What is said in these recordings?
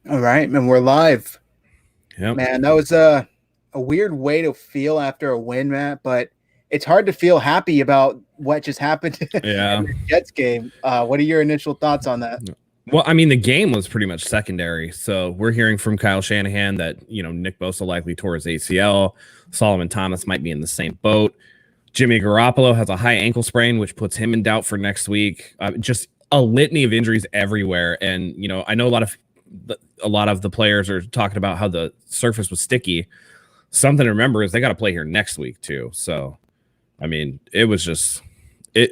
All right, and we're live. Yep. Man, that was a weird way to feel after a win, Matt, but it's hard to feel happy about what just happened in Yeah. the Jets game. What are your initial thoughts on that? Well, I mean, the game was pretty much secondary. So we're hearing from Kyle Shanahan that, Nick Bosa likely tore his ACL. Solomon Thomas might be in the same boat. Jimmy Garoppolo has a high ankle sprain, which puts him in doubt for next week. Just a litany of injuries everywhere. And, I know a lot of the players are talking about how the surface was sticky. Something to remember is they got to play here next week too. So, I mean, it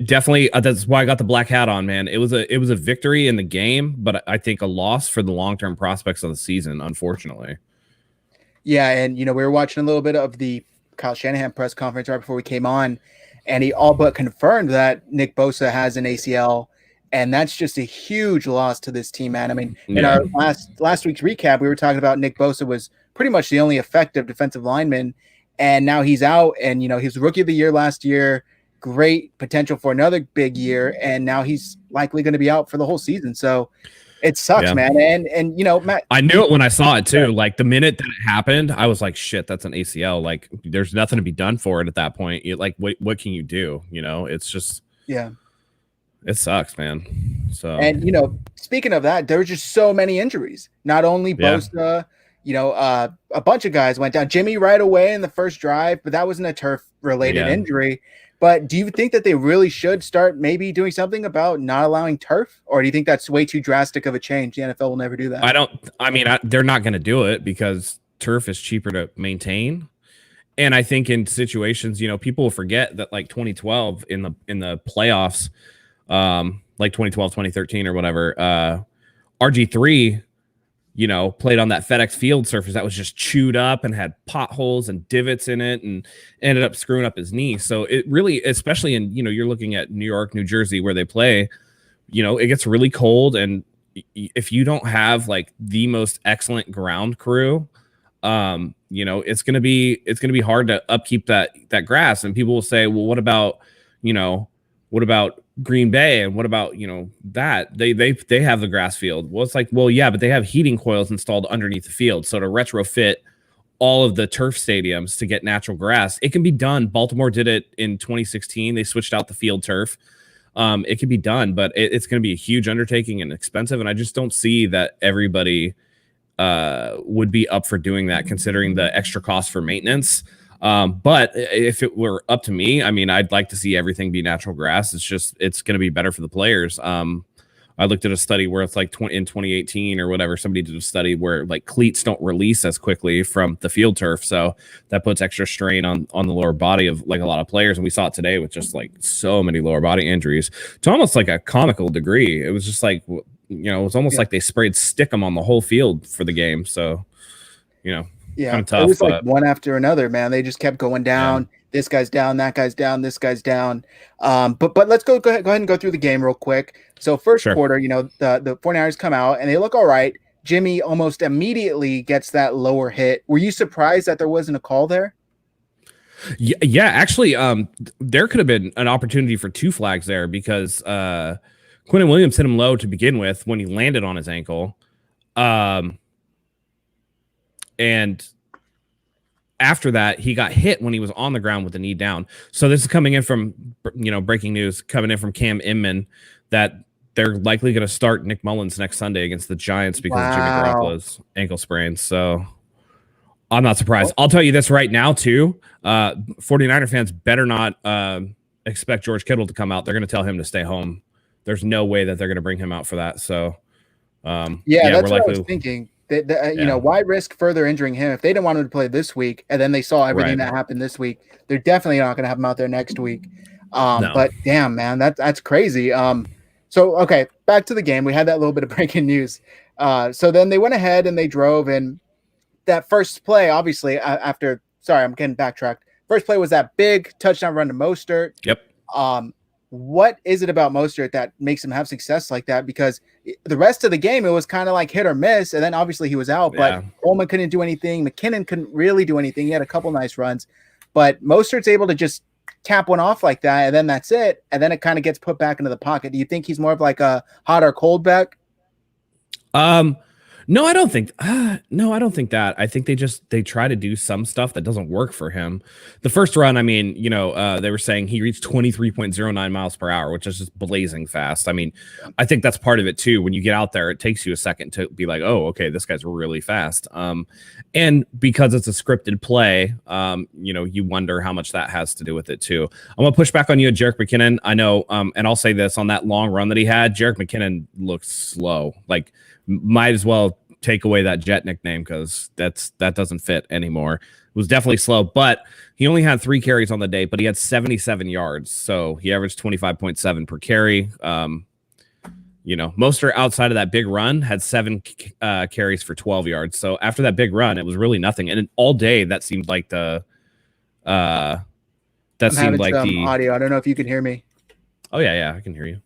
definitely that's why I got the black hat on, man. It was a victory in the game, but I think a loss for the long-term prospects of the season, unfortunately. Yeah, and we were watching a little bit of the Kyle Shanahan press conference right before we came on, and he all but confirmed that Nick Bosa has an ACL, and that's just a huge loss to this team, man. I mean, in Yeah. our last week's recap, we were talking about Nick Bosa was pretty much the only effective defensive lineman, and now he's out, and he was rookie of the year last year. Great potential for another big year, and now he's likely going to be out for the whole season. So it sucks, Yeah. man. And Matt, I knew it when I saw it too. Like the minute that it happened, I was like, shit, that's an ACL. Like there's nothing to be done for it at that point. What can you do? It's just yeah. it sucks, man. So And speaking of that, there were just so many injuries. Not only Bosa, a bunch of guys went down. Jimmy right away in the first drive, but that wasn't a turf-related injury. But do you think that they really should start maybe doing something about not allowing turf, or do you think that's way too drastic of a change? The NFL will never do that. they're not going to do it because turf is cheaper to maintain. And I think in situations, people will forget that like 2012 in the playoffs, like 2012, 2013 or whatever, RG3, played on that FedEx Field surface that was just chewed up and had potholes and divots in it and ended up screwing up his knee. So it really, especially in, you're looking at New York, New Jersey, where they play, it gets really cold. And if you don't have like the most excellent ground crew, it's going to be hard to upkeep that grass. And people will say, well, what about Green Bay and what about that they have the grass field? Well, it's like, well, yeah, but they have heating coils installed underneath the field. So to retrofit all of the turf stadiums to get natural grass, it can be done. Baltimore did it in 2016. They switched out the field turf. It can be done, but it's going to be a huge undertaking and expensive. And I just don't see that everybody would be up for doing that, considering the extra cost for maintenance. But if it were up to me, I mean, I'd like to see everything be natural grass. It's going to be better for the players. I looked at a study where it's like in 2018 or whatever, somebody did a study where like cleats don't release as quickly from the field turf. So that puts extra strain on the lower body of like a lot of players. And we saw it today with just like so many lower body injuries to almost like a comical degree. It was just like, it was almost like they sprayed stickum on the whole field for the game. So, Yeah, kind of tough. it was like one after another, man. They just kept going down. Yeah. This guy's down, that guy's down, this guy's down. But let's go ahead and go through the game real quick. So first quarter, the 49ers come out and they look all right. Jimmy almost immediately gets that lower hit. Were you surprised that there wasn't a call there? Yeah, actually, there could have been an opportunity for two flags there because Quinnen Williams hit him low to begin with when he landed on his ankle. And after that, he got hit when he was on the ground with the knee down. So this is coming in from, breaking news coming in from Cam Inman that they're likely going to start Nick Mullins next Sunday against the Giants because of Jimmy Garoppolo's ankle sprain. So I'm not surprised. I'll tell you this right now, too. 49er fans better not expect George Kittle to come out. They're going to tell him to stay home. There's no way that they're going to bring him out for that. So, that's what I was thinking. Why risk further injuring him if they didn't want him to play this week and then they saw everything that happened this week? They're definitely not going to have him out there next week. No. But damn, man, that's crazy. So okay, back to the game. We had that little bit of breaking news. So then they went ahead and they drove, and that first play, obviously, after I'm getting backtracked. First play was that big touchdown run to Mostert. Yep. What is it about Mostert that makes him have success like that? Because the rest of the game, it was kind of like hit or miss. And then obviously he was out, but Coleman couldn't do anything. McKinnon couldn't really do anything. He had a couple nice runs, but Mostert's able to just tap one off like that. And then that's it. And then it kind of gets put back into the pocket. Do you think he's more of like a hot or cold back? No, I don't think. No, I don't think that. I think they try to do some stuff that doesn't work for him. The first run, I mean, they were saying he reached 23.09 miles per hour, which is just blazing fast. I mean, I think that's part of it too. When you get out there, it takes you a second to be like, oh, okay, this guy's really fast. And because it's a scripted play, you wonder how much that has to do with it too. I'm gonna push back on you, Jerick McKinnon. I know, and I'll say this on that long run that he had, Jerick McKinnon looked slow. Like, might as well take away that Jet nickname because that doesn't fit anymore. It was definitely slow, but he only had 3 carries on the day, but he had 77 yards, so he averaged 25.7 per carry. Mostert outside of that big run had 7 carries for 12 yards. So after that big run, it was really nothing, and all day that seemed like the audio. I don't know if you can hear me. Oh yeah, I can hear you.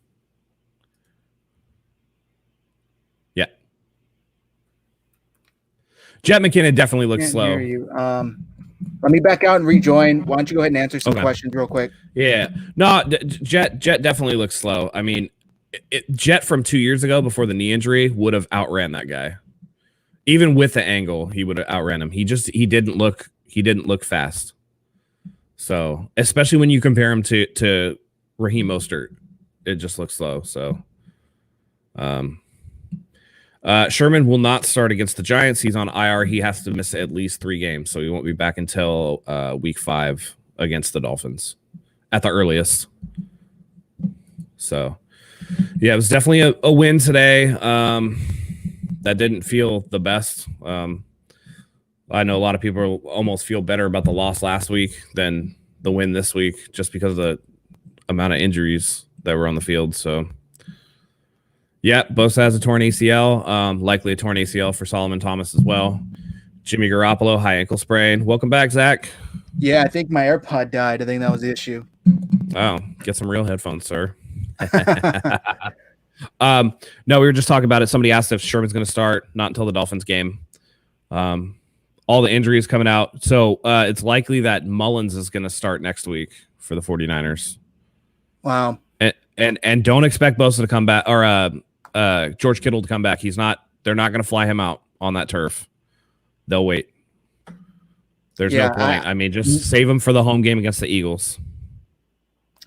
Jet McKinnon definitely looks slow. Hear you. Let me back out and rejoin. Why don't you go ahead and answer some questions real quick? Yeah. No, Jet definitely looks slow. I mean, Jet from 2 years ago before the knee injury would have outran that guy. Even with the angle, he would have outran him. He didn't look fast. So, especially when you compare him to Raheem Mostert, it just looks slow. So, Sherman will not start against the Giants. He's on IR. He has to miss at least 3 games, so he won't be back until week 5 against the Dolphins at the earliest. So, yeah, it was definitely a win today. That didn't feel the best. I know a lot of people almost feel better about the loss last week than the win this week just because of the amount of injuries that were on the field. So, yeah, Bosa has a torn ACL, likely a torn ACL for Solomon Thomas as well. Jimmy Garoppolo, high ankle sprain. Welcome back, Zach. Yeah, I think my AirPod died. I think that was the issue. Oh, get some real headphones, sir. No, we were just talking about it. Somebody asked if Sherman's going to start, not until the Dolphins game. All the injuries coming out. So it's likely that Mullins is going to start next week for the 49ers. Wow. And don't expect Bosa to come back or George Kittle to come back. They're not going to fly him out on that turf. They'll wait. There's no point. I mean, just save him for the home game against the Eagles.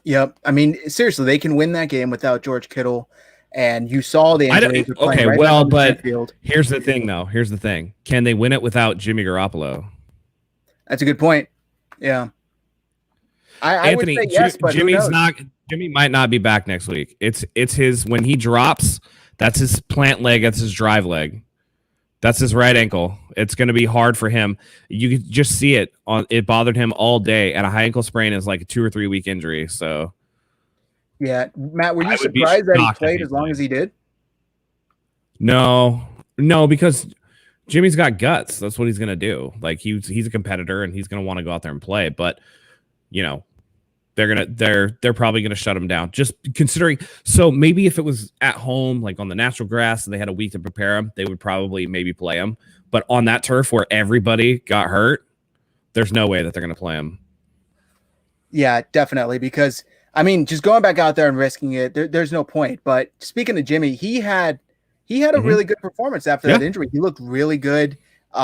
Yep. I mean, seriously, they can win that game without George Kittle. And you saw the injuries. But here's the thing, though. Here's the thing. Can they win it without Jimmy Garoppolo? That's a good point. Yeah. Anthony, I would say yes, but Jimmy might not be back next week. It's his when he drops, that's his plant leg, that's his drive leg. That's his right ankle. It's going to be hard for him. You could just see it it bothered him all day, and a high ankle sprain is like a 2 or 3 week injury. So yeah, Matt, were you surprised that he played as long as he did? No, because Jimmy's got guts. That's what he's going to do. Like he's a competitor and he's going to want to go out there and play, but they're probably going to shut him down. Just considering, so maybe if it was at home, like on the natural grass, and they had a week to prepare him, they would probably maybe play him. But on that turf where everybody got hurt, there's no way that they're going to play him. Yeah, definitely. Because I mean, just going back out there and risking it, there's no point. But speaking of Jimmy, he had a really good performance after that injury. He looked really good.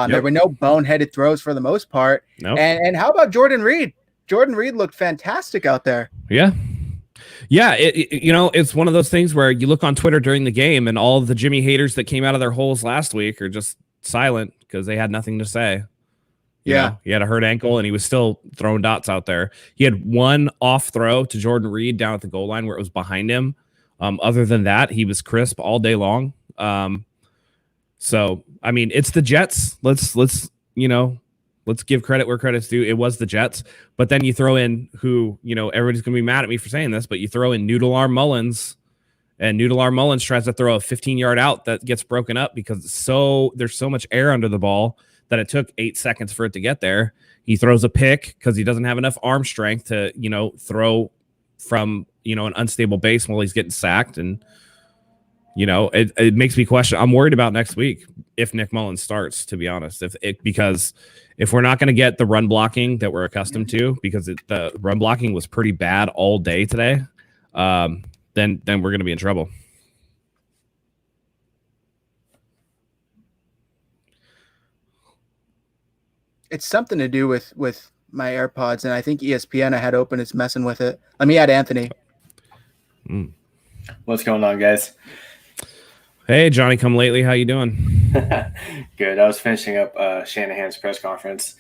There were no boneheaded throws for the most part. Nope. And how about Jordan Reed? Jordan Reed looked fantastic out there. Yeah. Yeah, it's one of those things where you look on Twitter during the game and all of the Jimmy haters that came out of their holes last week are just silent because they had nothing to say. You know, he had a hurt ankle and he was still throwing dots out there. He had one off throw to Jordan Reed down at the goal line where it was behind him. Other than that, he was crisp all day long. So, I mean, it's the Jets. Let's give credit where credit's due. It was the Jets, but then you throw in who, everybody's going to be mad at me for saying this, but you throw in Noodle Arm Mullins, and Noodle Arm Mullins tries to throw a 15-yard out that gets broken up because there's so much air under the ball that it took 8 seconds for it to get there. He throws a pick because he doesn't have enough arm strength to, throw from, an unstable base while he's getting sacked. And, it makes me question. I'm worried about next week if Nick Mullins starts, to be honest, because if we're not going to get the run blocking that we're accustomed to, because the run blocking was pretty bad all day today, then we're going to be in trouble. It's something to do with my AirPods, and I think ESPN I had open is messing with it. Let me add Anthony. What's going on, guys? Hey, Johnny come lately. How you doing? Good. I was finishing up Shanahan's press conference.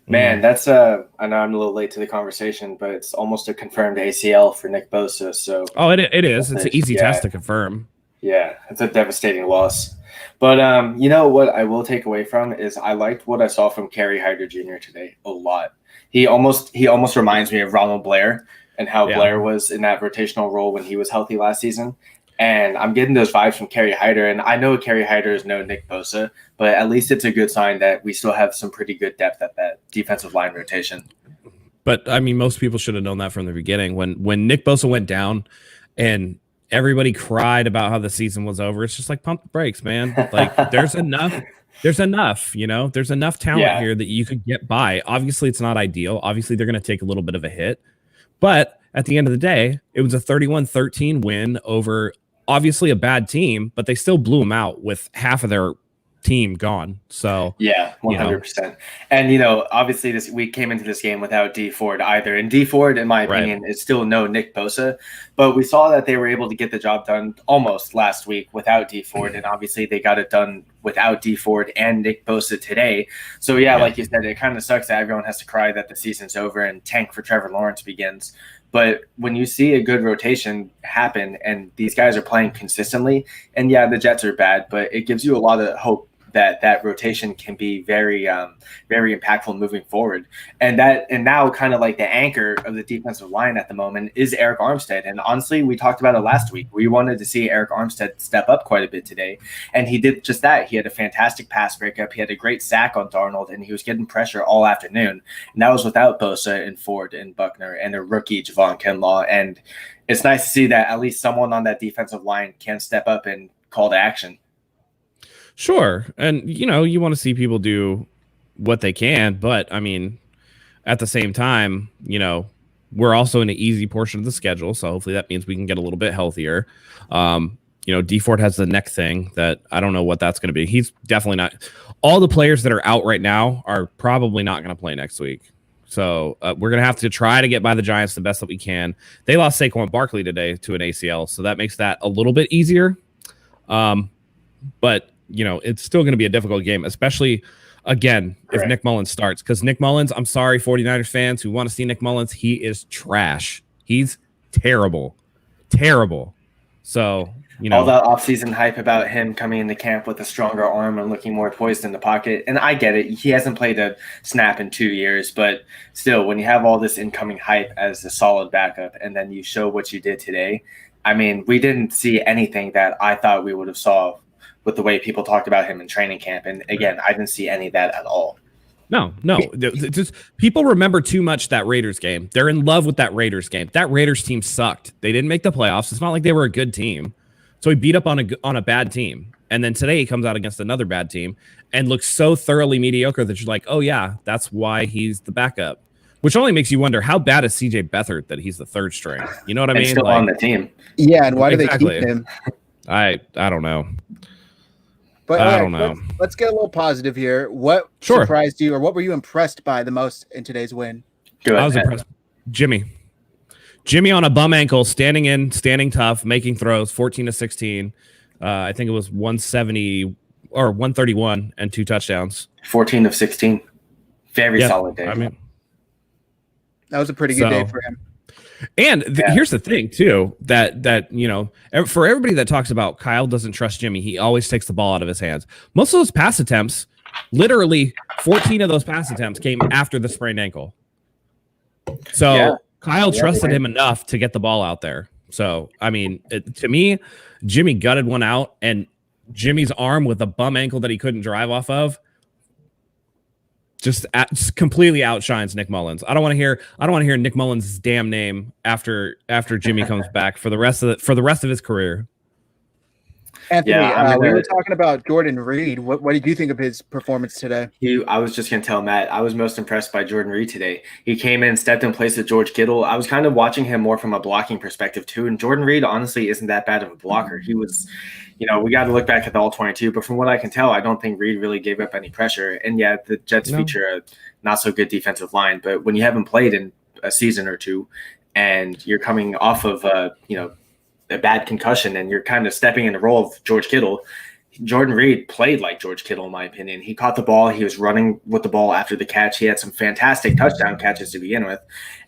Man, that's I know I'm a little late to the conversation, but it's almost a confirmed ACL for Nick Bosa. So it is. It's an easy test to confirm. Yeah, it's a devastating loss. But you know what I will take away from is I liked what I saw from Kerry Hyder Jr. today a lot. He almost reminds me of Ronald Blair and how Blair was in that rotational role when he was healthy last season. And I'm getting those vibes from Kerry Hyder. And I know Kerry Hyder is no Nick Bosa, but at least it's a good sign that we still have some pretty good depth at that defensive line rotation. But, I mean, most people should have known that from the beginning. When Nick Bosa went down and everybody cried about how the season was over, it's just like, pump the brakes, man. Like, there's enough, you know? There's enough talent here that you could get by. Obviously, it's not ideal. Obviously, they're going to take a little bit of a hit. But at the end of the day, it was a 31-13 win over obviously a bad team, but they still blew them out with half of their team gone. So yeah, 100%. And obviously we came into this game without D Ford either. And D Ford, in my opinion, is still no Nick Bosa, but we saw that they were able to get the job done almost last week without D Ford, and obviously they got it done without D Ford and Nick Bosa today. So like you said, it kind of sucks that everyone has to cry that the season's over and tank for Trevor Lawrence begins. But when you see a good rotation happen and these guys are playing consistently, and the Jets are bad, but it gives you a lot of hope that rotation can be very, very impactful moving forward. And now kind of like the anchor of the defensive line at the moment is Eric Armstead. And honestly, we talked about it last week. We wanted to see Eric Armstead step up quite a bit today, and he did just that. He had a fantastic pass breakup. He had a great sack on Darnold, and he was getting pressure all afternoon. And that was without Bosa and Ford and Buckner and a rookie Javon Kinlaw. And it's nice to see that at least someone on that defensive line can step up and call to action. Sure. And, you want to see people do what they can. But, I mean, at the same time, we're also in an easy portion of the schedule. So hopefully that means we can get a little bit healthier. D Ford has the neck thing that I don't know what that's going to be. He's definitely not. All the players that are out right now are probably not going to play next week. So we're going to have to try to get by the Giants the best that we can. They lost Saquon Barkley today to an ACL. So that makes that a little bit easier. But it's still going to be a difficult game, especially, again, if Nick Mullins starts. Because Nick Mullins, I'm sorry, 49ers fans who want to see Nick Mullins, he is trash. He's terrible. Terrible. So, all that offseason hype about him coming into camp with a stronger arm and looking more poised in the pocket. And I get it. He hasn't played a snap in 2 years. But still, when you have all this incoming hype as a solid backup and then you show what you did today, I mean, we didn't see anything that I thought we would have saw with the way people talked about him in training camp. And again, I didn't see any of that at all. No. Just people remember too much that Raiders game. They're in love with that Raiders game. That Raiders team sucked. They didn't make the playoffs. It's not like they were a good team. So he beat up on a bad team. And then today he comes out against another bad team and looks so thoroughly mediocre that you're like, oh yeah, that's why he's the backup. Which only makes you wonder, how bad is CJ Beathard that he's the third string? You know what I mean? Still on the team. Yeah, and why do they keep him? I don't know. But I don't know. Let's get a little positive here. What surprised you, or what were you impressed by the most in today's win? I was impressed. Jimmy on a bum ankle, standing tough, making throws, 14-16. I think it was 170 or 131 and 2 touchdowns. 14 of 16. Very solid day. I mean, that was a pretty good day for him. And here's the thing too, that for everybody that talks about Kyle doesn't trust Jimmy, he always takes the ball out of his hands. Most of those pass attempts, literally 14 of those pass attempts came after the sprained ankle. So Kyle trusted him enough to get the ball out there. So, I mean, to me, Jimmy gutted one out, and Jimmy's arm with a bum ankle that he couldn't drive off of just completely outshines Nick Mullins. I don't want to hear Nick Mullins' damn name after Jimmy comes back for the rest of his career. Anthony, we were talking about Jordan Reed. What did you think of his performance today? I was just going to tell Matt, I was most impressed by Jordan Reed today. He came in, stepped in place of George Kittle. I was kind of watching him more from a blocking perspective too, and Jordan Reed honestly isn't that bad of a blocker. we got to look back at the All-22, but from what I can tell, I don't think Reed really gave up any pressure. And yeah, the Jets feature a not so good defensive line, but when you haven't played in a season or two and you're coming off of a bad concussion and you're kind of stepping in the role of George Kittle, Jordan Reed played like George Kittle, in my opinion. He caught the ball. He was running with the ball after the catch. He had some fantastic touchdown catches to begin with.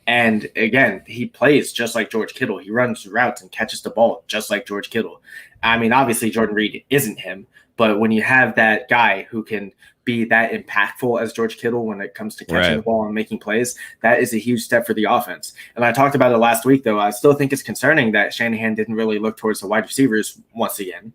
And again, he plays just like George Kittle. He runs routes and catches the ball just like George Kittle. I mean, obviously Jordan Reed isn't him, but when you have that guy who can be that impactful as George Kittle when it comes to catching the ball and making plays, that is a huge step for the offense. And I talked about it last week, though. I still think it's concerning that Shanahan didn't really look towards the wide receivers once again.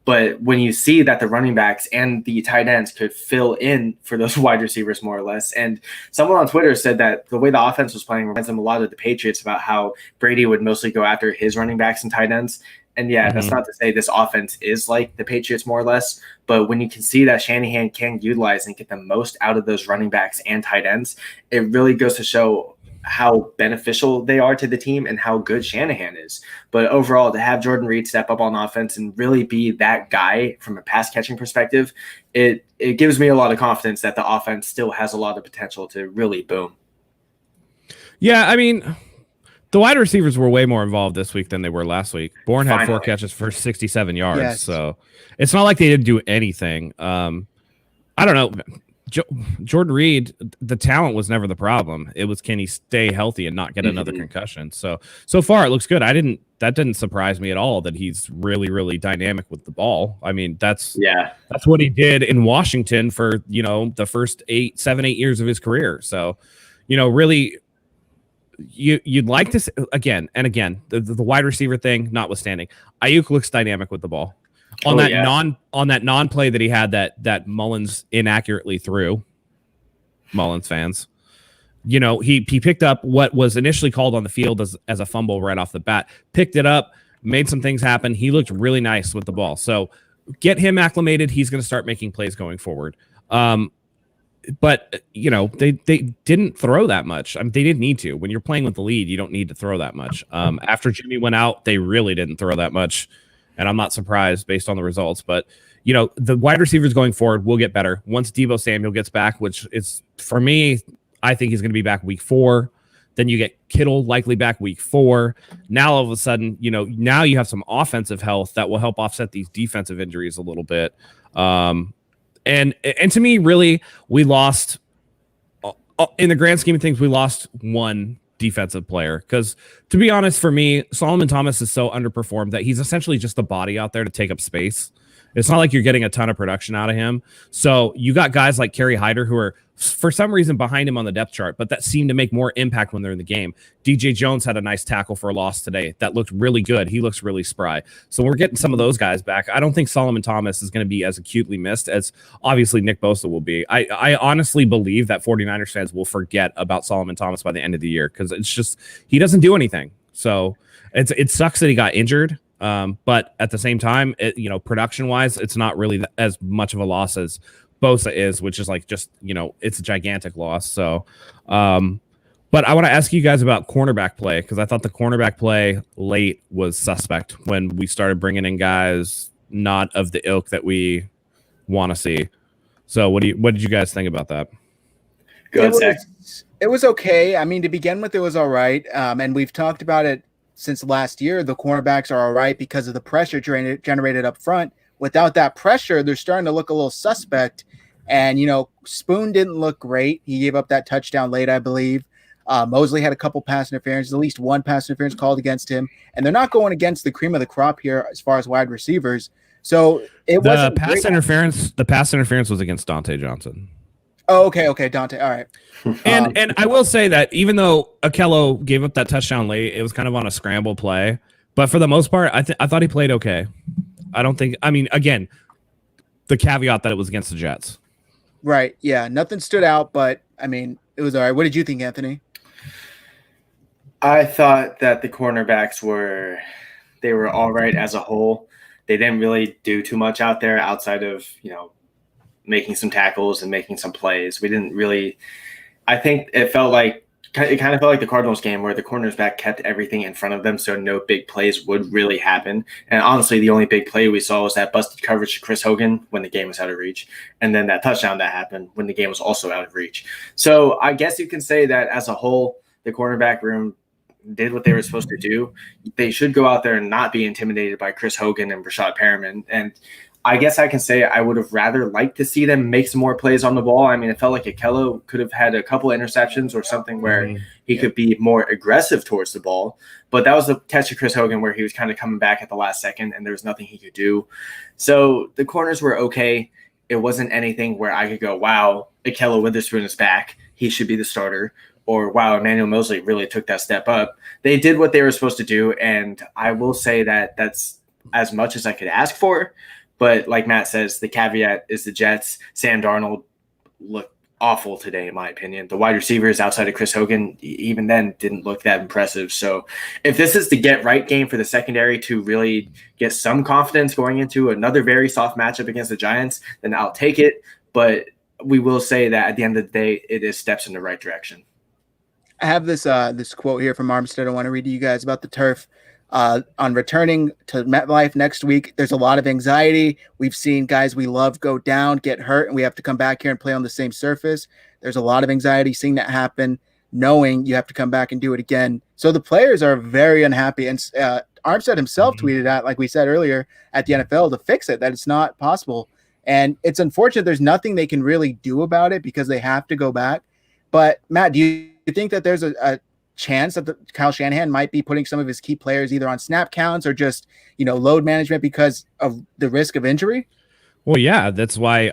But when you see that the running backs and the tight ends could fill in for those wide receivers more or less, and someone on Twitter said that the way the offense was playing reminds them a lot of the Patriots about how Brady would mostly go after his running backs and tight ends. And yeah, that's not to say this offense is like the Patriots more or less, but when you can see that Shanahan can utilize and get the most out of those running backs and tight ends, it really goes to show how beneficial they are to the team and how good Shanahan is. But overall, to have Jordan Reed step up on offense and really be that guy from a pass catching perspective, it gives me a lot of confidence that the offense still has a lot of potential to really boom. Yeah, I mean, the wide receivers were way more involved this week than they were last week. Bourne had 4 catches for 67 yards, so it's not like they didn't do anything. I don't know. Jordan Reed, the talent was never the problem. It was, can he stay healthy and not get another concussion? So far it looks good. That didn't surprise me at all that he's really, really dynamic with the ball. I mean, that's what he did in Washington for, the first 7, 8 years of his career. So, really, you'd like to see, again, the wide receiver thing notwithstanding, Ayuk looks dynamic with the ball. On that non play that he had that Mullins inaccurately threw, Mullins fans, he picked up what was initially called on the field as a fumble right off the bat, picked it up, made some things happen. He looked really nice with the ball. So get him acclimated. He's going to start making plays going forward. But they didn't throw that much. I mean, they didn't need to. When you're playing with the lead, you don't need to throw that much. After Jimmy went out, they really didn't throw that much. And I'm not surprised based on the results. But, the wide receivers going forward will get better. Once Deebo Samuel gets back, which is, for me, I think he's going to be back week 4. Then you get Kittle likely back week 4. Now, all of a sudden, now you have some offensive health that will help offset these defensive injuries a little bit. And to me, really, we lost, in the grand scheme of things, we lost one defensive player, because to be honest, for me, Solomon Thomas is so underperformed that he's essentially just the body out there to take up space. It's not like you're getting a ton of production out of him. So you got guys like Kerry Hyder who are for some reason behind him on the depth chart, but that seem to make more impact when they're in the game. DJ Jones had a nice tackle for a loss today that looked really good. He looks really spry. So we're getting some of those guys back. I don't think Solomon Thomas is going to be as acutely missed as obviously Nick Bosa will be. I honestly believe that 49ers fans will forget about Solomon Thomas by the end of the year, because it's just, he doesn't do anything. So it sucks that he got injured. But at the same time, production wise, it's not really as much of a loss as Bosa is, which is like just, it's a gigantic loss. So, but I want to ask you guys about cornerback play, because I thought the cornerback play late was suspect when we started bringing in guys not of the ilk that we want to see. So what did you guys think about that? It was okay. I mean, to begin with, it was all right. And we've talked about it since last year. The cornerbacks are all right because of the pressure generated up front. Without that pressure, they're starting to look a little suspect. And, Spoon didn't look great. He gave up that touchdown late, I believe. Mosley had a couple pass interference, at least one pass interference called against him. And they're not going against the cream of the crop here as far as wide receivers. So the pass interference was against Dante Johnson. Oh, okay, Dante. All right. And I will say that even though Akello gave up that touchdown late, it was kind of on a scramble play. But for the most part, I thought he played okay. Again, the caveat that it was against the Jets. Right. Yeah. Nothing stood out, but it was all right. What did you think, Anthony? I thought that the cornerbacks were all right as a whole. They didn't really do too much out there outside of, making some tackles and making some plays. We didn't really, I think it felt like it kind of felt like the Cardinals game where the cornerback kept everything in front of them, so no big plays would really happen. And honestly, the only big play we saw was that busted coverage to Chris Hogan when the game was out of reach, and then that touchdown that happened when the game was also out of reach. So I guess you can say that as a whole, the cornerback room did what they were supposed to do. They should go out there and not be intimidated by Chris Hogan and Rashad Perriman. And I guess I can say I would have rather liked to see them make some more plays on the ball. I mean, it felt like Akello could have had a couple of interceptions or something where he could be more aggressive towards the ball. But that was the test of Chris Hogan where he was kind of coming back at the last second and there was nothing he could do. So the corners were okay. It wasn't anything where I could go, wow, Akello Witherspoon is back. He should be the starter. Or, wow, Emmanuel Mosley really took that step up. They did what they were supposed to do, and I will say that that's as much as I could ask for. But like Matt says, the caveat is the Jets. Sam Darnold looked awful today, in my opinion. The wide receivers outside of Chris Hogan, even then, didn't look that impressive. So if this is the get-right game for the secondary to really get some confidence going into another very soft matchup against the Giants, then I'll take it. But we will say that at the end of the day, it is steps in the right direction. I have this quote here from Armstead I want to read to you guys about the turf. On returning to MetLife next week, there's a lot of anxiety. We've seen guys we love go down, get hurt, and we have to come back here and play on the same surface. There's a lot of anxiety seeing that happen, knowing you have to come back and do it again. So the players are very unhappy. And Armstead himself tweeted out, like we said earlier, at the NFL to fix it, that it's not possible. And it's unfortunate there's nothing they can really do about it because they have to go back. But Matt, do you think that there's a chance that Kyle Shanahan might be putting some of his key players either on snap counts or just, load management because of the risk of injury? Well, yeah, that's why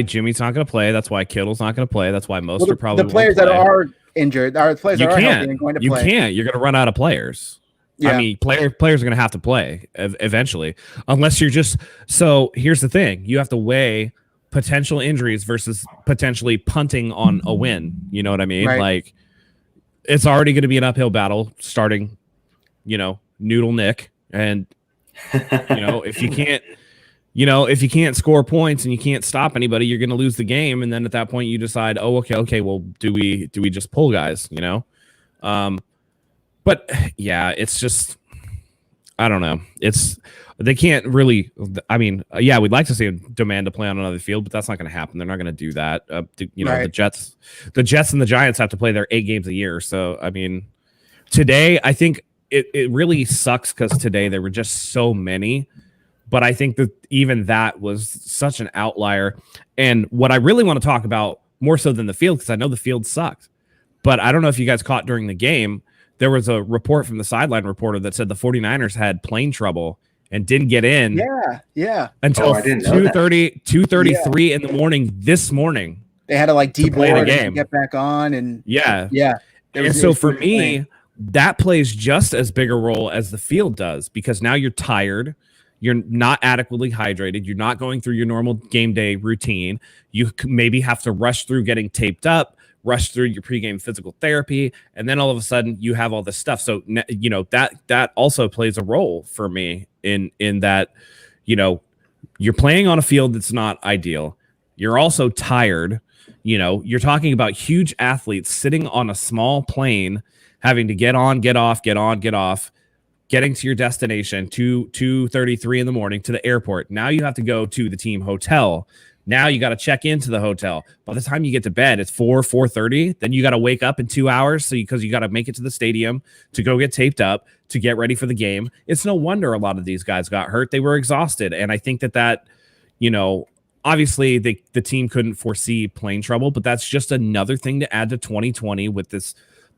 Jimmy's not going to play. That's why Kittle's not going to play. That's why most are probably the players that are injured are players that are healthy and going to play. You can't. You're going to run out of players. Yeah. I mean, players are going to have to play eventually, unless you're just. So here's the thing: you have to weigh potential injuries versus potentially punting on a win. You know what I mean? Right. Like, it's already going to be an uphill battle starting, Noodle Nick. And, if you can't score points and you can't stop anybody, you're going to lose the game. And then at that point you decide, oh, okay. Well, do we just pull guys, But yeah, it's just, I don't know. They can't really. I mean, yeah, we'd like to see a demand to play on another field, but that's not going to happen. They're not going to do that. Right. The Jets and the Giants have to play their 8 games a year. So, I mean, today I think it really sucks because today there were just so many. But I think that even that was such an outlier. And what I really want to talk about more so than the field, because I know the field sucked, but I don't know if you guys caught during the game. There was a report from the sideline reporter that said the 49ers had plane trouble and didn't get in until 2:33 in the morning this morning. They had to deboard and get back on. And And so for me, that plays just as big a role as the field does, because now you're tired. You're not adequately hydrated. You're not going through your normal game day routine. You maybe have to rush through getting taped up, rush through your pregame physical therapy, and then all of a sudden you have all this stuff. So, that also plays a role for me in that, you're playing on a field that's not ideal. You're also tired. You're talking about huge athletes sitting on a small plane, having to get on, get off, getting to your destination 2:33 in the morning to the airport. Now you have to go to the team hotel. Now you got to check into the hotel. By the time you get to bed, it's 4:30. Then you got to wake up in 2 hours because you got to make it to the stadium to go get taped up, to get ready for the game. It's no wonder a lot of these guys got hurt. They were exhausted. And I think that obviously the team couldn't foresee plane trouble, but that's just another thing to add to 2020 with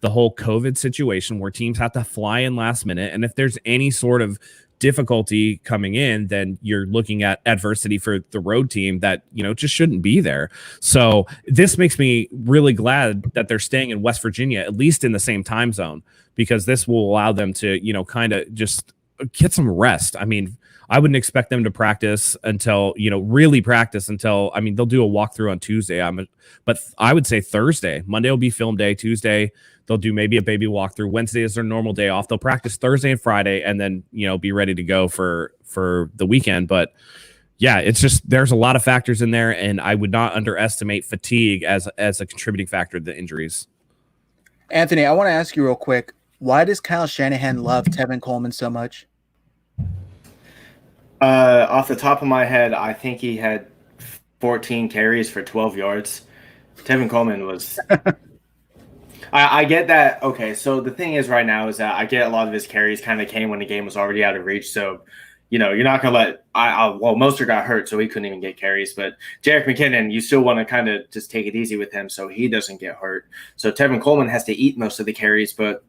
the whole COVID situation where teams have to fly in last minute. And if there's any sort of difficulty coming in, then you're looking at adversity for the road team that, just shouldn't be there. So this makes me really glad that they're staying in West Virginia, at least in the same time zone, because this will allow them to, kind of just get some rest. I mean, I wouldn't expect them to practice until, really practice until, they'll do a walkthrough on Tuesday. But I would say Thursday. Monday will be film day. Tuesday, they'll do maybe a baby walkthrough. Wednesday is their normal day off. They'll practice Thursday and Friday and then, be ready to go for the weekend. But yeah, it's just, there's a lot of factors in there, and I would not underestimate fatigue as a contributing factor to the injuries. Anthony, I want to ask you real quick. Why does Kyle Shanahan love Tevin Coleman so much? Off the top of my head, I think he had 14 carries for 12 yards. Tevin Coleman was. I get that. Okay, so the thing is right now is that I get a lot of his carries kind of came when the game was already out of reach. So, you're not going to let well, Mostert got hurt, so he couldn't even get carries. But Jerick McKinnon, you still want to kind of just take it easy with him so he doesn't get hurt. So Tevin Coleman has to eat most of the carries, but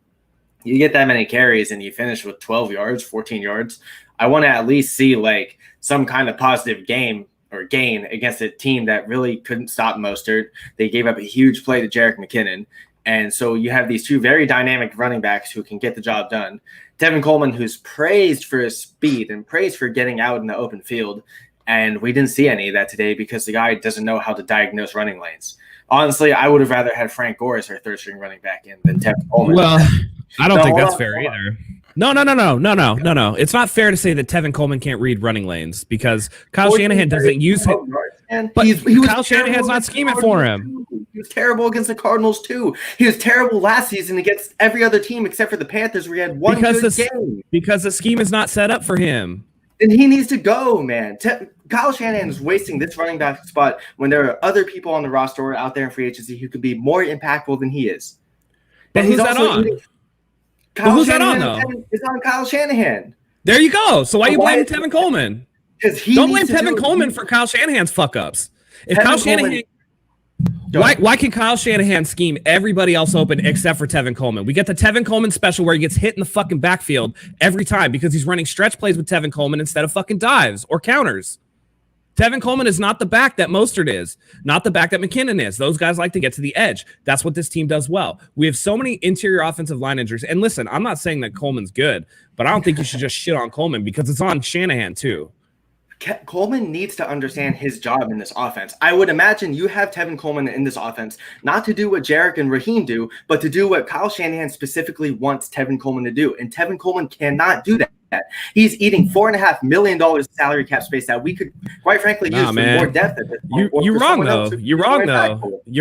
you get that many carries and you finish with 12 yards, 14 yards. I want to at least see like some kind of positive game or gain against a team that really couldn't stop Mostert. They gave up a huge play to Jerick McKinnon. And so you have these two very dynamic running backs who can get the job done. Tevin Coleman, who's praised for his speed and praised for getting out in the open field. And we didn't see any of that today because the guy doesn't know how to diagnose running lanes. Honestly, I would have rather had Frank Gore as our third-string running back in than Tevin Coleman. Well, I don't think that's fair either. No. It's not fair to say that Tevin Coleman can't read running lanes because Kyle Shanahan doesn't use it. But Kyle Shanahan's not scheming for him. He was terrible against the Cardinals, too. He was terrible last season against every other team except for the Panthers where he had one good game. Because the scheme is not set up for him. And he needs to go, man. Kyle Shanahan is wasting this running back spot when there are other people on the roster or out there in free agency who could be more impactful than he is. But who's that on? Who's that on, though? It's on Kyle Shanahan. There you go. So why are you blaming Tevin Coleman? Don't blame Tevin Coleman for Kyle Shanahan's fuck-ups. If Kyle Shanahan... Why can Kyle Shanahan scheme everybody else open except for Tevin Coleman? We get the Tevin Coleman special where he gets hit in the fucking backfield every time because he's running stretch plays with Tevin Coleman instead of fucking dives or counters. Tevin Coleman is not the back that Mostert is, not the back that McKinnon is. Those guys like to get to the edge. That's what this team does well. We have so many interior offensive line injuries. And listen, I'm not saying that Coleman's good, but I don't think you should just shit on Coleman because it's on Shanahan too. Coleman needs to understand his job in this offense. I would imagine you have Tevin Coleman in this offense, not to do what Jerick and Raheem do, but to do what Kyle Shanahan specifically wants Tevin Coleman to do. And Tevin Coleman cannot do that. He's eating $4.5 million salary cap space that we could, quite frankly, use for more depth at this point. You're wrong, though. You're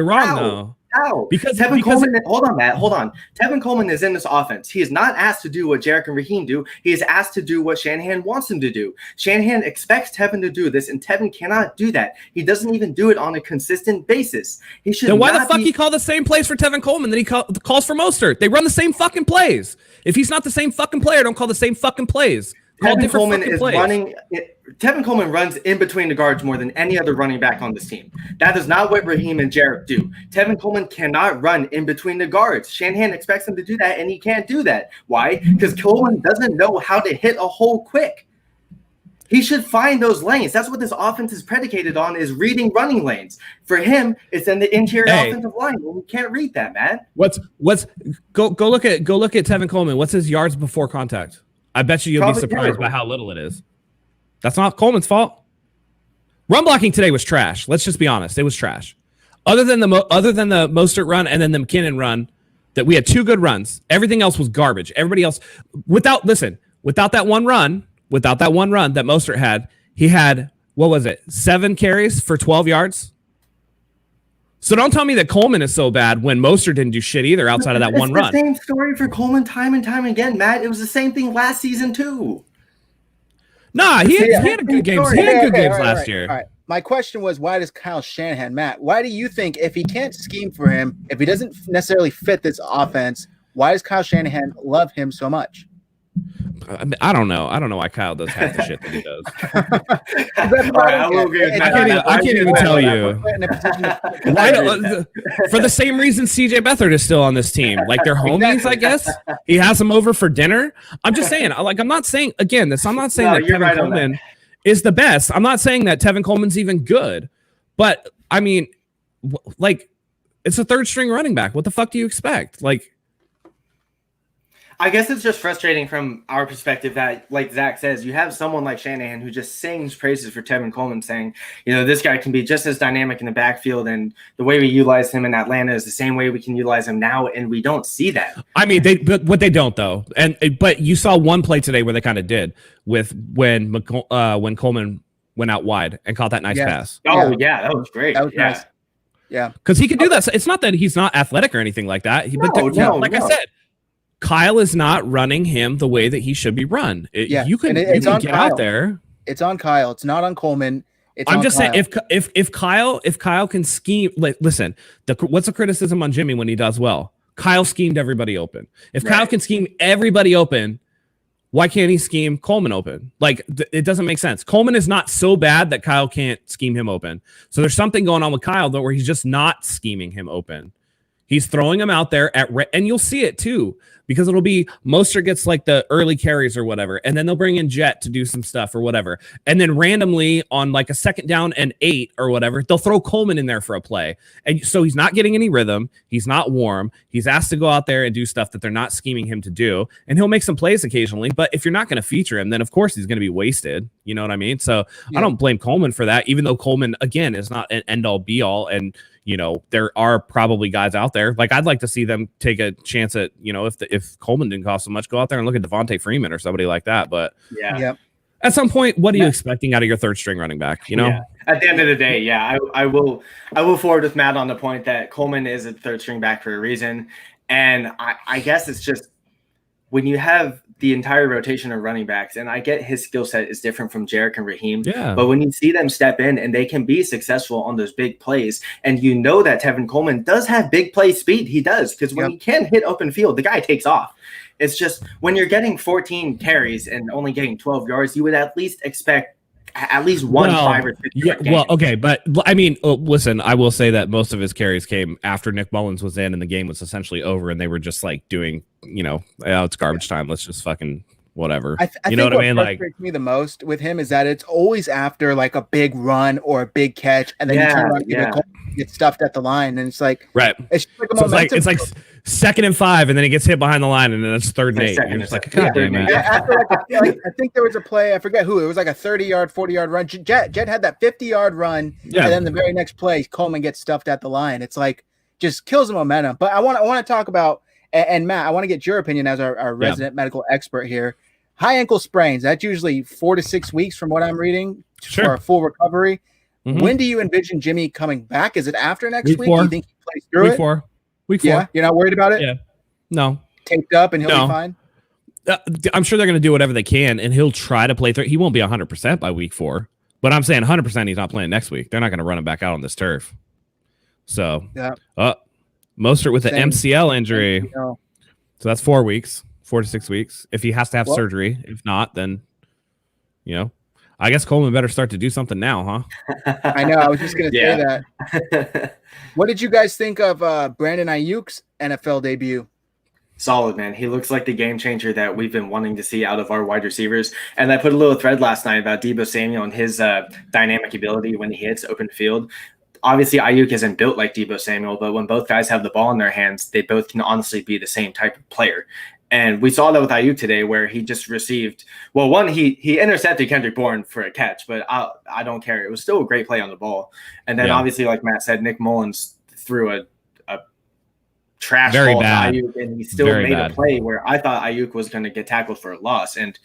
wrong, though. How? Because Tevin Coleman, hold on, Matt. Hold on. Tevin Coleman is in this offense. He is not asked to do what Jerick and Raheem do. He is asked to do what Shanahan wants him to do. Shanahan expects Tevin to do this, and Tevin cannot do that. He doesn't even do it on a consistent basis. He should. Then why the fuck he call the same plays for Tevin Coleman that he calls for Mostert? They run the same fucking plays. If he's not the same fucking player, don't call the same fucking plays. Tevin Coleman runs in between the guards more than any other running back on this team. That is not what Raheem and Jerick do. Tevin Coleman cannot run in between the guards. Shanahan expects him to do that, and he can't do that. Why? Because Coleman doesn't know how to hit a hole quick. He should find those lanes. That's what this offense is predicated on, is reading running lanes. For him, it's in the interior offensive line. Well, we can't read that, man. Go look at Tevin Coleman. What's his yards before contact? I bet you'll be surprised by how little it is. That's not Coleman's fault. Run blocking today was trash. Let's just be honest. It was trash. Other than the Mostert run and then the McKinnon run, that we had two good runs. Everything else was garbage. Everybody else, without that one run that Mostert had, he had, 7 carries for 12 yards? So don't tell me that Coleman is so bad when Mostert didn't do shit either outside of that one run. It's the same story for Coleman time and time again, Matt. It was the same thing last season too. Nah, he had good games. He had good games last year. All right. My question was, why does Kyle Shanahan, Matt, why do you think if he can't scheme for him, if he doesn't necessarily fit this offense, why does Kyle Shanahan love him so much? I don't know. I don't know why Kyle does half the shit that he does. I can't even tell you. For the same reason CJ Beathard is still on this team. Like they're homies, I guess. He has him over for dinner. I'm just saying, I'm not saying that Tevin Coleman is the best. I'm not saying that Tevin Coleman's even good. But I mean, it's a third string running back. What the fuck do you expect? I guess it's just frustrating from our perspective that, like Zach says, you have someone like Shanahan who just sings praises for Tevin Coleman, saying, this guy can be just as dynamic in the backfield, and the way we utilize him in Atlanta is the same way we can utilize him now, and we don't see that. I mean, what they don't though, but you saw one play today where they kind of did with when Coleman went out wide and caught that nice pass. Oh yeah, that was great. That was nice. Yeah. Because he can do that. So it's not that he's not athletic or anything like that. I said, Kyle is not running him the way that he should be run. You can get Kyle out there. It's on Kyle. It's not on Coleman. I'm just saying, if Kyle can scheme, listen, what's the criticism on Jimmy when he does well? Kyle schemed everybody open. If Kyle can scheme everybody open, why can't he scheme Coleman open? Like, it doesn't make sense. Coleman is not so bad that Kyle can't scheme him open. So there's something going on with Kyle, though, where he's just not scheming him open. He's throwing him out there and you'll see it too, because it'll be Mostert gets like the early carries or whatever, and then they'll bring in Jet to do some stuff or whatever. And then randomly on like a 2nd down and 8 or whatever, they'll throw Coleman in there for a play. And so he's not getting any rhythm. He's not warm. He's asked to go out there and do stuff that they're not scheming him to do. And he'll make some plays occasionally, but if you're not going to feature him, then of course he's going to be wasted. You know what I mean? So I don't blame Coleman for that, even though Coleman, again, is not an end all be all. And there are probably guys out there. Like, I'd like to see them take a chance at, if Coleman didn't cost so much, go out there and look at Devontae Freeman or somebody like that. But at some point, what are you expecting out of your 3rd string running back? At the end of the day, I will forward with Matt on the point that Coleman is a 3rd string back for a reason. And I guess it's just when you have the entire rotation of running backs, and I get his skill set is different from Jarek and Raheem, but when you see them step in and they can be successful on those big plays, and that Tevin Coleman does have big play speed, he does, because when he can hit open field, the guy takes off. It's just when you're getting 14 carries and only getting 12 yards, you would at least expect at least 5 or 6. Okay, but I mean, listen, I will say that most of his carries came after Nick Mullins was in and the game was essentially over, and they were just like doing, it's garbage time. Let's just fucking whatever. I think what frustrates me the most with him is that it's always after like a big run or a big catch, and then you turn around and get stuffed at the line, and it's like it's just like it's like 2nd and 5, and then he gets hit behind the line, and then it's 3rd and 8. You're just like, God damn it. I think there was a play, I forget who, it was like a 30-yard, 40-yard run. Jet had that 50-yard run, and then the very next play, Coleman gets stuffed at the line. It's like, just kills the momentum. But I want to talk about, and Matt, I want to get your opinion as our resident medical expert here. High ankle sprains, that's usually 4 to 6 weeks from what I'm reading for a full recovery. Mm-hmm. When do you envision Jimmy coming back? Is it after next week? Do you think he plays through Week 4. Yeah, you're not worried about it? Yeah. No. Taped up and he'll be fine? I'm sure they're going to do whatever they can, and he'll try to play through. He won't be 100% by week 4, but I'm saying 100% he's not playing next week. They're not going to run him back out on this turf. So, Mostert with the MCL injury. So that's 4 weeks, 4 to 6 weeks. If he has to have surgery, if not, then, I guess Coleman better start to do something now, huh? I know. I was just going to say that. What did you guys think of Brandon Ayuk's NFL debut? Solid, man. He looks like the game changer that we've been wanting to see out of our wide receivers. And I put a little thread last night about Deebo Samuel and his dynamic ability when he hits open field. Obviously, Ayuk isn't built like Deebo Samuel, but when both guys have the ball in their hands, they both can honestly be the same type of player. And we saw that with Ayuk today, where he just received, he intercepted Kendrick Bourne for a catch, but I don't care. It was still a great play on the ball. And then obviously, like Matt said, Nick Mullins threw a trash ball to Ayuk, and he still made a play where I thought Ayuk was going to get tackled for a loss. And,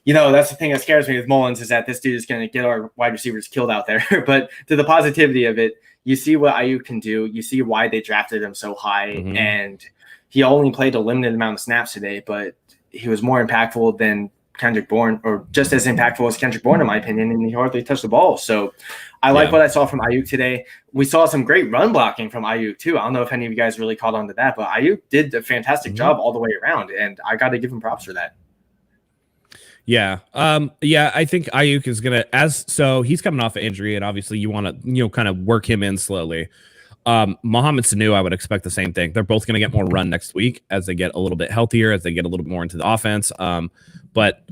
that's the thing that scares me with Mullins, is that this dude is going to get our wide receivers killed out there. But to the positivity of it, you see what Ayuk can do. You see why they drafted him so high. Mm-hmm. And he only played a limited amount of snaps today, but he was more impactful than Kendrick Bourne, or just as impactful as Kendrick Bourne, in my opinion, and he hardly touched the ball. So I like what I saw from Ayuk today. We saw some great run blocking from Ayuk too. I don't know if any of you guys really caught on to that, but Ayuk did a fantastic job all the way around, and I got to give him props for that. Yeah. I think Ayuk is going to, he's coming off an injury, and obviously you want to, kind of work him in slowly. Mohamed Sanu, I would expect the same thing. They're both going to get more run next week as they get a little bit healthier, as they get a little bit more into the offense. But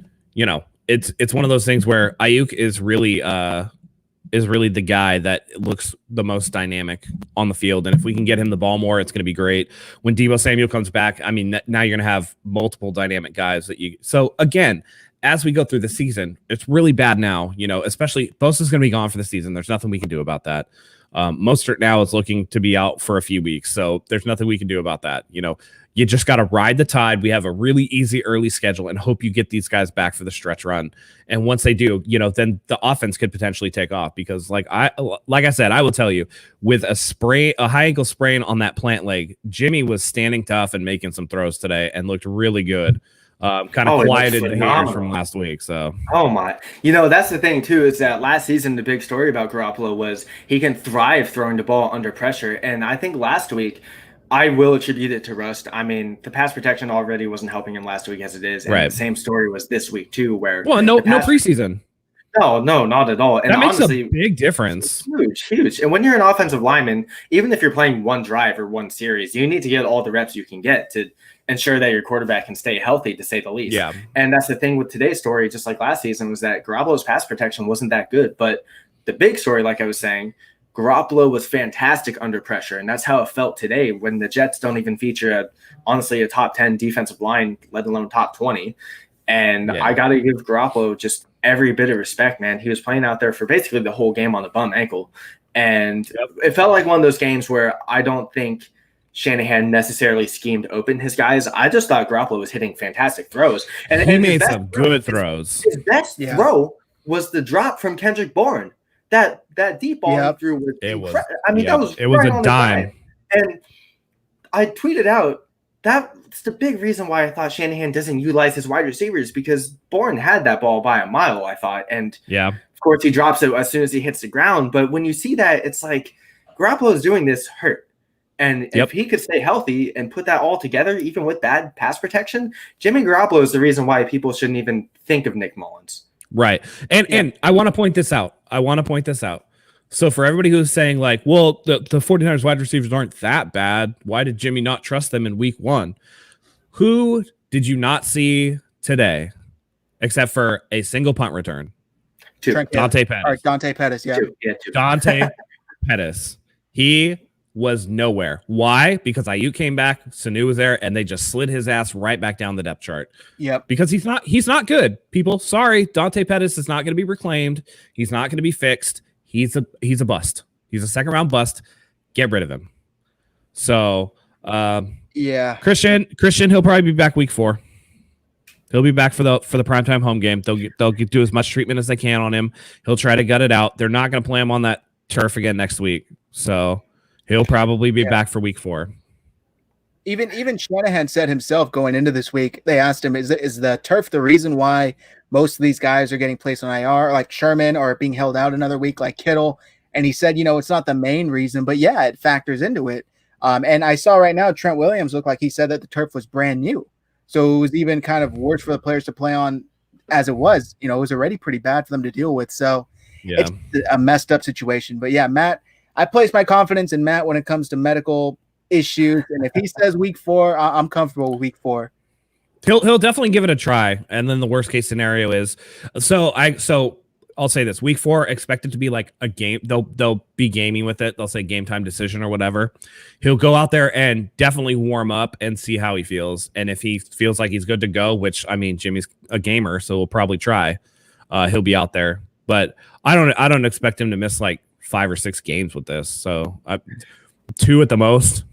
it's one of those things where Ayuk is really the guy that looks the most dynamic on the field. And if we can get him the ball more, it's going to be great. When Deebo Samuel comes back, I mean, now you're going to have multiple dynamic guys so again, as we go through the season, it's really bad now, especially Bosa's going to be gone for the season. There's nothing we can do about that. Mostert now is looking to be out for a few weeks, so there's nothing we can do about that. You just got to ride the tide. We have a really easy early schedule and hope you get these guys back for the stretch run. And once they do, then the offense could potentially take off because like I said, I will tell you, with a high ankle sprain on that plant leg, Jimmy was standing tough and making some throws today and looked really good. Kind of quieted the haters from last week. So, oh my, that's the thing too, is that last season, the big story about Garoppolo was he can thrive throwing the ball under pressure. And I think last week, I will attribute it to rust. I mean, the pass protection already wasn't helping him last week as it is. And the same story was this week too, where no preseason. No, not at all. And that makes honestly, a big difference. Huge. And when you're an offensive lineman, even if you're playing one drive or one series, you need to get all the reps you can get to ensure that your quarterback can stay healthy, to say the least. Yeah. And that's the thing with today's story, just like last season, was that Garoppolo's pass protection wasn't that good. But the big story, like I was saying, Garoppolo was fantastic under pressure. And that's how it felt today when the Jets don't even feature, honestly, a top 10 defensive line, let alone top 20. And I got to give Garoppolo just every bit of respect, man. He was playing out there for basically the whole game on a bum ankle. And it felt like one of those games where I don't think Shanahan necessarily schemed open his guys. I just thought Garoppolo was hitting fantastic throws. And he made some good throws. His best throw was the drop from Kendrick Bourne. That deep ball he threw was incredible. I mean, that was a dime. And I tweeted out, that's the big reason why I thought Shanahan doesn't utilize his wide receivers, because Bourne had that ball by a mile, I thought. And of course he drops it as soon as he hits the ground. But when you see that, it's like Garoppolo is doing this hurt. And if he could stay healthy and put that all together, even with bad pass protection, Jimmy Garoppolo is the reason why people shouldn't even think of Nick Mullins. Right. And I want to point this out. So for everybody who's saying like, well, the 49ers wide receivers aren't that bad, why did Jimmy not trust them in week 1? Who did you not see today except for a single punt return? Dante Pettis. Dante Pettis, Two. Dante Pettis. He was nowhere. Why? Because Ayuk came back, Sanu was there, and they just slid his ass right back down the depth chart. Yep. Because he's not good. People, sorry, Dante Pettis is not going to be reclaimed. He's not going to be fixed. He's a bust. He's a second round bust. Get rid of him. So Christian, he'll probably be back week 4. He'll be back for the primetime home game. They'll do as much treatment as they can on him. He'll try to gut it out. They're not going to play him on that turf again next week. So he'll probably be back for week 4. Even Shanahan said himself going into this week, they asked him, is the turf the reason why most of these guys are getting placed on IR, like Sherman, or being held out another week like Kittle? And he said, it's not the main reason, but it factors into it. And I saw right now Trent Williams looked like he said that the turf was brand new. So it was even kind of worse for the players to play on as it was. It was already pretty bad for them to deal with. So it's a messed up situation. But Matt, I place my confidence in Matt when it comes to medical issues. And if he says week 4, I'm comfortable with week 4. He'll definitely give it a try. And then the worst case scenario is, so I'll say this: week 4 expected to be like a game. They'll be gaming with it. They'll say game time decision or whatever. He'll go out there and definitely warm up and see how he feels. And if he feels like he's good to go, which I mean, Jimmy's a gamer, so we'll probably try. He'll be out there, but I don't expect him to miss like 5 or 6 games with this. So 2 at the most.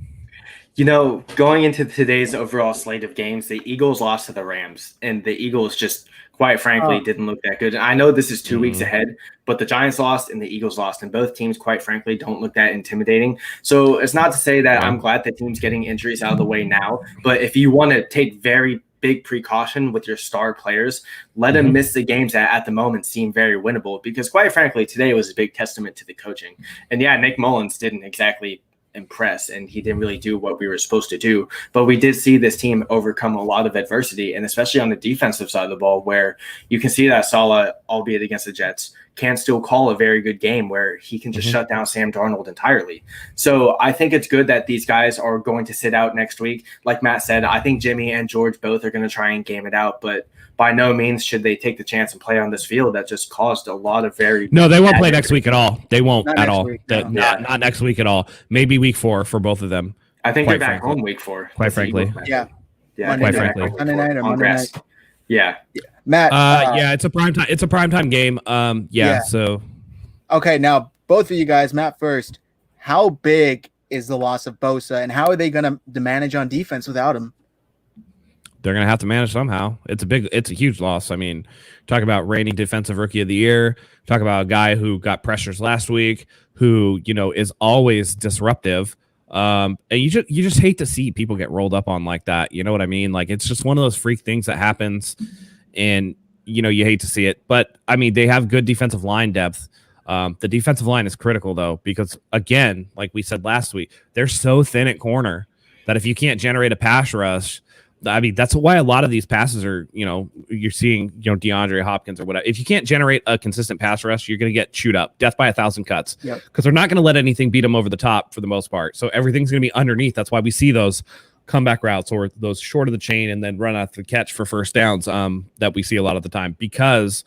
Going into today's overall slate of games, the Eagles lost to the Rams, and the Eagles just, quite frankly, didn't look that good. I know this is 2 weeks ahead, but the Giants lost and the Eagles lost, and both teams, quite frankly, don't look that intimidating. So it's not to say that I'm glad the team's getting injuries out of the way now, but if you want to take very big precaution with your star players, let them miss the games that at the moment seem very winnable, because quite frankly, today was a big testament to the coaching. And Nick Mullins didn't exactly impress, and he didn't really do what we were supposed to do, but we did see this team overcome a lot of adversity, and especially on the defensive side of the ball, where you can see that Saleh, albeit against the Jets, can still call a very good game where he can just shut down Sam Darnold entirely. So I think it's good that these guys are going to sit out next week. Like Matt said, I think Jimmy and George both are going to try and game it out, but by no means should they take the chance and play on this field that just caused a lot of No, they won't play next week at all. They won't at all. Not next week at all. Maybe week 4 for both of them. I think they're back home week 4. Quite frankly. Yeah. Quite frankly. Monday night or Monday night. Yeah. Matt. Yeah, it's a primetime game. Yeah. So. Okay, now both of you guys, Matt first. How big is the loss of Bosa, and how are they going to manage on defense without him? They're going to have to manage somehow. It's a huge loss. I mean, talk about reigning defensive rookie of the year. Talk about a guy who got pressures last week, who, is always disruptive. And you just hate to see people get rolled up on like that. You know what I mean? Like, it's just one of those freak things that happens, and, you hate to see it. But, I mean, they have good defensive line depth. The defensive line is critical, though, because, again, like we said last week, they're so thin at corner that if you can't generate a pass rush, I mean, that's why a lot of these passes are, you're seeing, DeAndre Hopkins or whatever. If you can't generate a consistent pass rush, you're going to get chewed up, death by 1,000 cuts, because they're not going to let anything beat them over the top for the most part. So everything's going to be underneath. That's why we see those comeback routes or those short of the chain and then run out the catch for first downs that we see a lot of the time, because,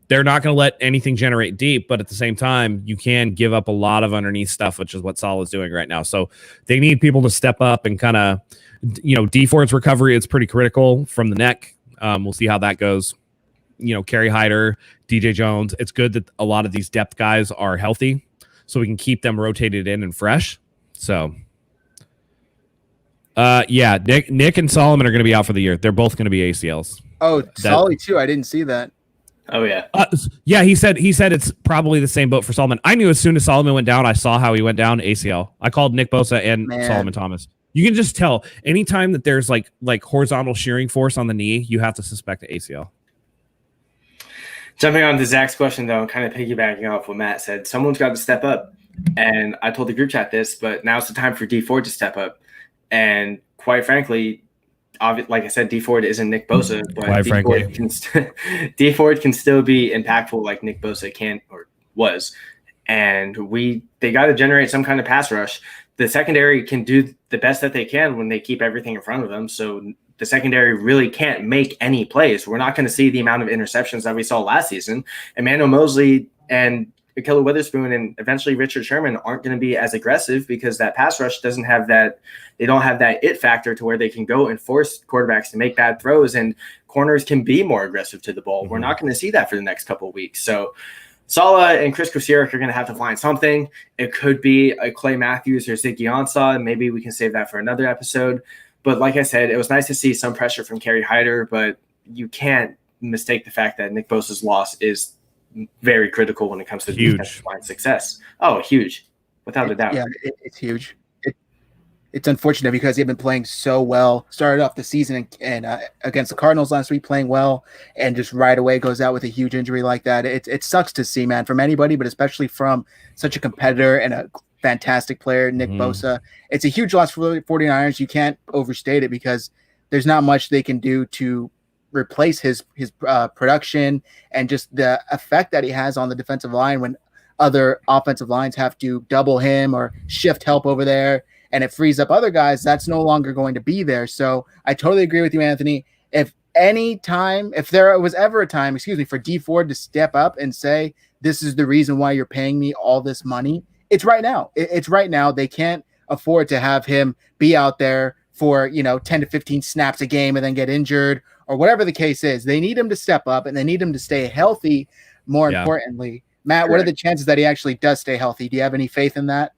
they're not going to let anything generate deep, but at the same time, you can give up a lot of underneath stuff, which is what Saleh is doing right now. So they need people to step up and kind of, D Ford's recovery is pretty critical from the neck. We'll see how that goes. Kerry Hyder, DJ Jones. It's good that a lot of these depth guys are healthy, so we can keep them rotated in and fresh. So, yeah, Nick and Solomon are going to be out for the year. They're both going to be ACLs. Oh, Solly too. I didn't see that. Oh yeah. Yeah, he said it's probably the same boat for Solomon. I knew as soon as Solomon went down, I saw how he went down, ACL. I called Nick Bosa and Solomon Thomas. You can just tell anytime that there's like horizontal shearing force on the knee, you have to suspect the ACL. Jumping on to Zach's question, though, kind of piggybacking off what Matt said, someone's got to step up. And I told the group chat this, but now's the time for D Ford to step up. And quite frankly, like I said, D Ford isn't Nick Bosa, but D Ford can still be impactful like Nick Bosa can or was. And they got to generate some kind of pass rush. The secondary can do the best that they can when they keep everything in front of them. So the secondary really can't make any plays. We're not going to see the amount of interceptions that we saw last season. Emmanuel Mosley and Ahkello Witherspoon and eventually Richard Sherman aren't going to be as aggressive because that pass rush doesn't have that. They don't have that it factor to where they can go and force quarterbacks to make bad throws, and corners can be more aggressive to the ball. We're not going to see that for the next couple of weeks. So Saleh and Chris Kosirak are going to have to find something. It could be a Clay Matthews or Ziggy Ansah. Maybe we can save that for another episode. But like I said, it was nice to see some pressure from Kerry Hyder, but you can't mistake the fact that Nick Bosa's loss is very critical when it comes to defensive line success. Oh, huge. Without a doubt. Yeah, it's huge. It's unfortunate because he'd been playing so well. Started off the season and against the Cardinals last week playing well, and just right away goes out with a huge injury like that. It sucks to see, man, from anybody, but especially from such a competitor and a fantastic player, Nick Bosa. It's a huge loss for the 49ers. You can't overstate it because there's not much they can do to replace his production and just the effect that he has on the defensive line when other offensive lines have to double him or shift help over there, and it frees up other guys. That's no longer going to be there. So I totally agree with you, Anthony. If there was ever a time, for D Ford to step up and say, this is the reason why you're paying me all this money, it's right now. It's right now. They can't afford to have him be out there for 10 to 15 snaps a game and then get injured or whatever the case is. They need him to step up, and they need him to stay healthy. More importantly, Matt, what are the chances that he actually does stay healthy? Do you have any faith in that?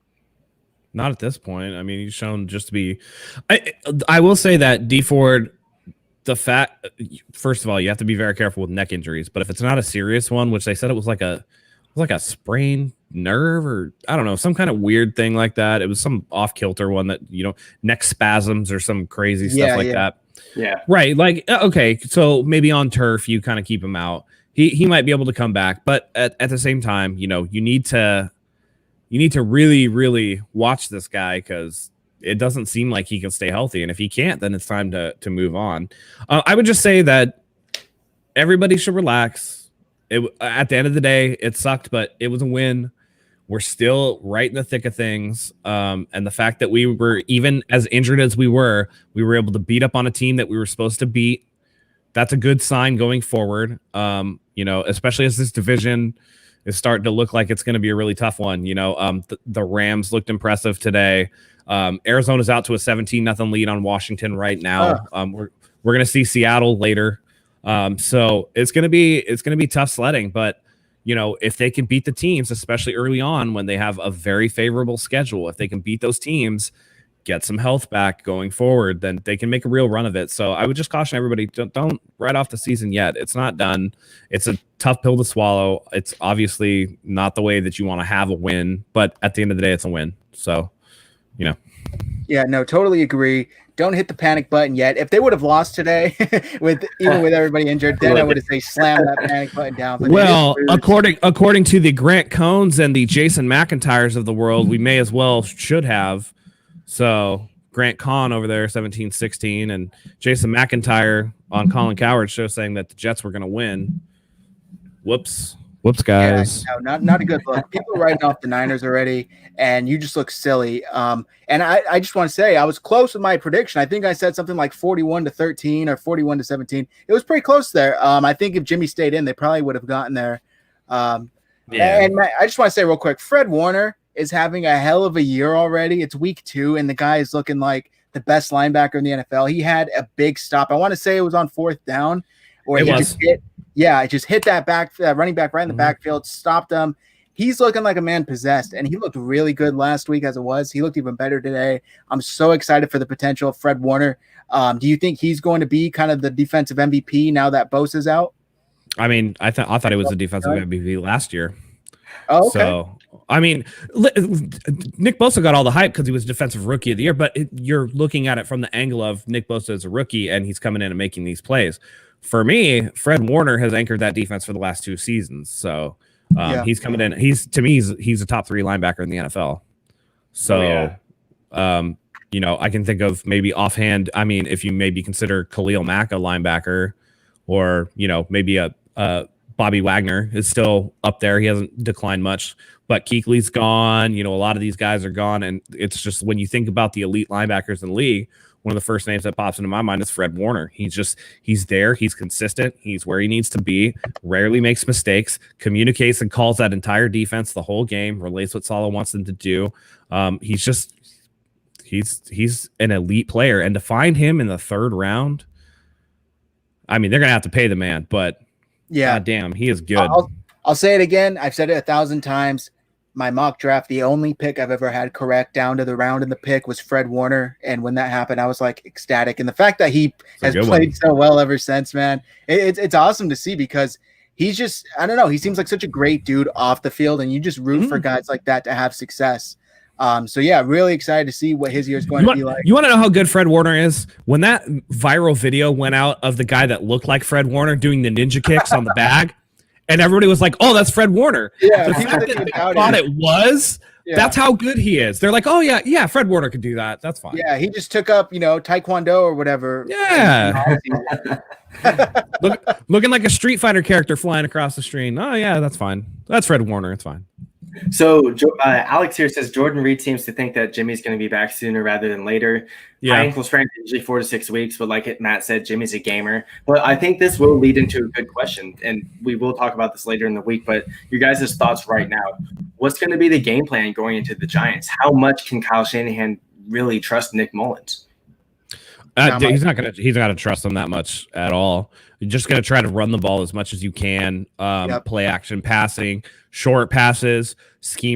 Not at this point. I mean, he's shown just to be. I will say that D Ford, first of all, you have to be very careful with neck injuries. But if it's not a serious one, which they said it was like a sprained nerve or I don't know, some kind of weird thing like that. It was some off kilter one that neck spasms or some crazy stuff like that. Yeah, right. Like okay, so maybe on turf you kind of keep him out. He might be able to come back, but at the same time, you need to really, really watch this guy because it doesn't seem like he can stay healthy. And if he can't, then it's time to move on. I would just say that everybody should relax. At the end of the day, it sucked, but it was a win. We're still right in the thick of things. And the fact that we were, even as injured as we were able to beat up on a team that we were supposed to beat. That's a good sign going forward. Especially as this division is starting to look like it's going to be a really tough one. The Rams looked impressive today. Arizona's out to a 17-0 lead on Washington right now. We're going to see Seattle later. So it's gonna be tough sledding, but if they can beat the teams, especially early on when they have a very favorable schedule, if they can beat those teams, get some health back going forward, then they can make a real run of it. So I would just caution everybody, don't write off the season yet. It's not done. It's a tough pill to swallow. It's obviously not the way that you want to have a win, but at the end of the day, it's a win. So, Yeah, no, totally agree. Don't hit the panic button yet. If they would have lost today, with everybody injured, then I would have say slam that panic button down. But well, according to the Grant Cohns and the Jason McIntyres of the world, we may as well should have. So Grant Cohn over there, 17-16, and Jason McIntyre on Colin Coward's show saying that the Jets were going to win. Whoops, guys. Yeah, no, not a good look. People are writing off the Niners already, and you just look silly. And I just want to say I was close with my prediction. I think I said something like 41-13 or 41-17. It was pretty close there. I think if Jimmy stayed in, they probably would have gotten there. And I just want to say real quick, Fred Warner is having a hell of a year already. It's week 2, and the guy is looking like the best linebacker in the NFL. He had a big stop. I want to say it was on 4th down, or he just hit. Yeah, I just hit that running back right in the backfield, stopped him. He's looking like a man possessed, and he looked really good last week as it was. He looked even better today. I'm so excited for the potential of Fred Warner. Do you think he's going to be kind of the defensive MVP now that Bosa's out? I mean, I thought he was the defensive MVP last year. Oh, okay. So, I mean, Nick Bosa got all the hype because he was defensive rookie of the year, but you're looking at it from the angle of Nick Bosa as a rookie, and he's coming in and making these plays. For me, Fred Warner has anchored that defense for the last 2 seasons. So he's coming in. He's a top 3 linebacker in the NFL. So, I can think of maybe offhand. I mean, if you maybe consider Khalil Mack a linebacker, or maybe a Bobby Wagner is still up there. He hasn't declined much, but Kuechly's gone. A lot of these guys are gone, and it's just when you think about the elite linebackers in the league, one of the first names that pops into my mind is Fred Warner. He's there. He's consistent. He's where he needs to be. Rarely makes mistakes. Communicates and calls that entire defense the whole game. Relates what Saleh wants them to do. He's an elite player, and to find him in the 3rd round, I mean, they're gonna have to pay the man, but yeah, God damn, he is good. I'll say it again. I've said it 1,000 times. My mock draft, the only pick I've ever had correct down to the round in the pick was Fred Warner. And when that happened, I was like ecstatic. And the fact that he has played so well ever since, man, it's awesome to see, because he's just, I don't know, he seems like such a great dude off the field, and you just root for guys like that to have success. So yeah, really excited to see what his year is going to be like. You want to know how good Fred Warner is? When that viral video went out of the guy that looked like Fred Warner doing the ninja kicks on the bag, and everybody was like, "Oh, that's Fred Warner." Yeah, the fact that they thought it was. Yeah. That's how good he is. They're like, "Oh yeah, Fred Warner could do that. That's fine." Yeah, he just took up, Taekwondo or whatever. Yeah, looking like a Street Fighter character flying across the screen. Oh yeah, that's fine. That's Fred Warner. It's fine. So Alex here says Jordan Reed seems to think that Jimmy's going to be back sooner rather than later. Yeah, high ankle strength usually 4 to 6 weeks, but like Matt said, Jimmy's a gamer. But I think this will lead into a good question, and we will talk about this later in the week. But your guys' thoughts right now: what's going to be the game plan going into the Giants? How much can Kyle Shanahan really trust Nick Mullins? He's not gonna trust him that much at all. You're just gonna try to run the ball as much as you can, play action passing, short passes,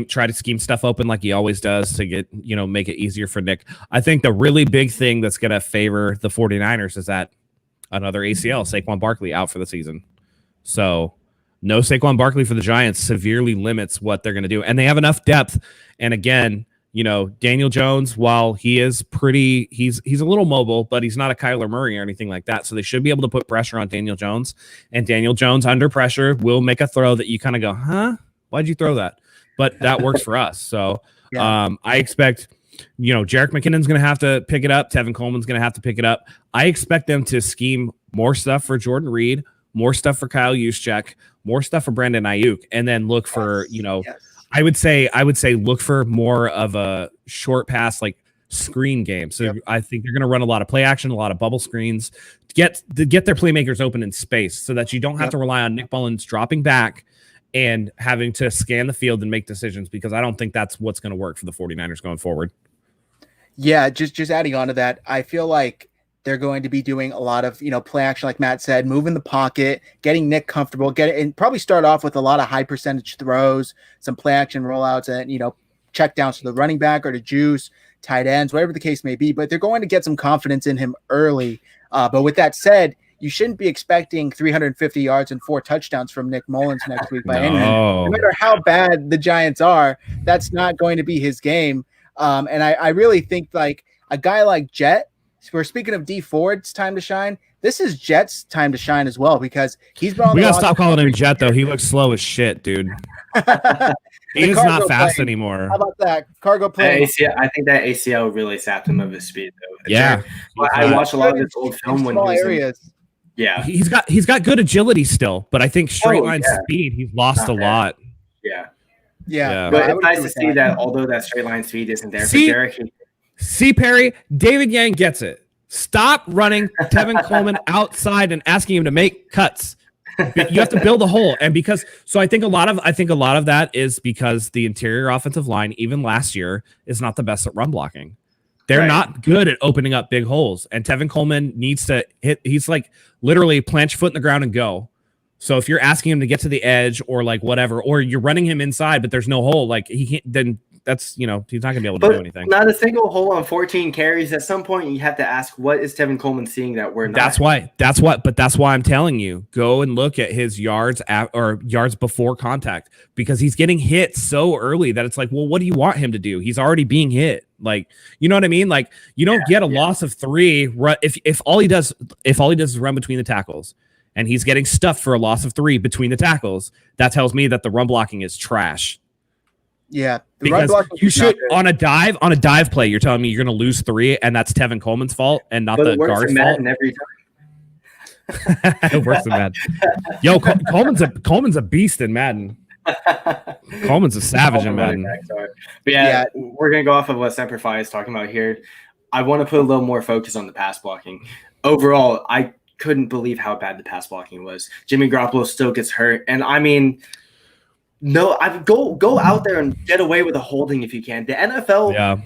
try to scheme stuff open like he always does to get, make it easier for Nick. I think the really big thing that's gonna favor the 49ers is that another ACL, Saquon Barkley, out for the season. So no Saquon Barkley for the Giants severely limits what they're gonna do, and they have enough depth. And again, Daniel Jones, while he is he's a little mobile, but he's not a Kyler Murray or anything like that. So they should be able to put pressure on Daniel Jones, and Daniel Jones under pressure will make a throw that you kind of go, huh? Why'd you throw that? But that works for us. So I expect, Jerick McKinnon's going to have to pick it up. Tevin Coleman's going to have to pick it up. I expect them to scheme more stuff for Jordan Reed, more stuff for Kyle Juszczyk, more stuff for Brandon Ayuk, and then look for, I would say look for more of a short pass, like screen game. So I think they're going to run a lot of play action, a lot of bubble screens to get their playmakers open in space, so that you don't have to rely on Nick Mullins dropping back and having to scan the field and make decisions, because I don't think that's what's going to work for the 49ers going forward. Yeah, just adding on to that, I feel like They're going to be doing a lot of, play action, like Matt said, moving the pocket, getting Nick comfortable, and probably start off with a lot of high percentage throws, some play action rollouts, and, check downs to the running back or to juice, tight ends, whatever the case may be. But they're going to get some confidence in him early. But with that said, you shouldn't be expecting 350 yards and 4 touchdowns from Nick Mullins next week by any means. No matter how bad the Giants are, that's not going to be his game. And I really think like a guy like Jet, we're speaking of D Ford's time to shine. This is Jet's time to shine as well because he's been on we gotta stop calling him Jet though. He looks slow as shit, dude. He's not fast anymore. How about that cargo play? I think that ACL really sapped him of his speed though. Yeah, I watched a lot of his old film when he was areas. Yeah, he's got good agility still, but I think straight line speed he's lost a lot. Yeah. But it's nice to see that although that straight line speed isn't there for Derek. See, Perry, David Yang gets it. Stop running Tevin Coleman outside and asking him to make cuts. You have to build a hole, and I think a lot of that is because the interior offensive line, even last year, is not the best at run blocking. They're not good at opening up big holes, and Tevin Coleman needs to hit. He's like literally plant your foot in the ground and go. So if you're asking him to get to the edge or like whatever, or you're running him inside, but there's no hole, like he can't. Then that's he's not gonna be able to do anything. Not a single hole on 14 carries. At some point, you have to ask, what is Tevin Coleman seeing that we're not? That's why I'm telling you, go and look at his yards or yards before contact because he's getting hit so early that it's like, well, what do you want him to do? He's already being hit. Like, you know what I mean? Like, you don't get a loss of 3 if all he does is run between the tackles. And he's getting stuffed for a loss of 3 between the tackles. That tells me that the run blocking is trash. Yeah, because you should on a dive play. You're telling me you're going to lose 3, and that's Tevin Coleman's fault and not the guard's fault. Every time. It works in Madden. Yo, Coleman's a beast in Madden. Coleman's a savage in Madden. But we're gonna go off of what Semper Fi is talking about here. I want to put a little more focus on the pass blocking. Overall, I couldn't believe how bad the pass blocking was. Jimmy Garoppolo still gets hurt, and I mean. No, I go out there and get away with a holding if you can. The NFL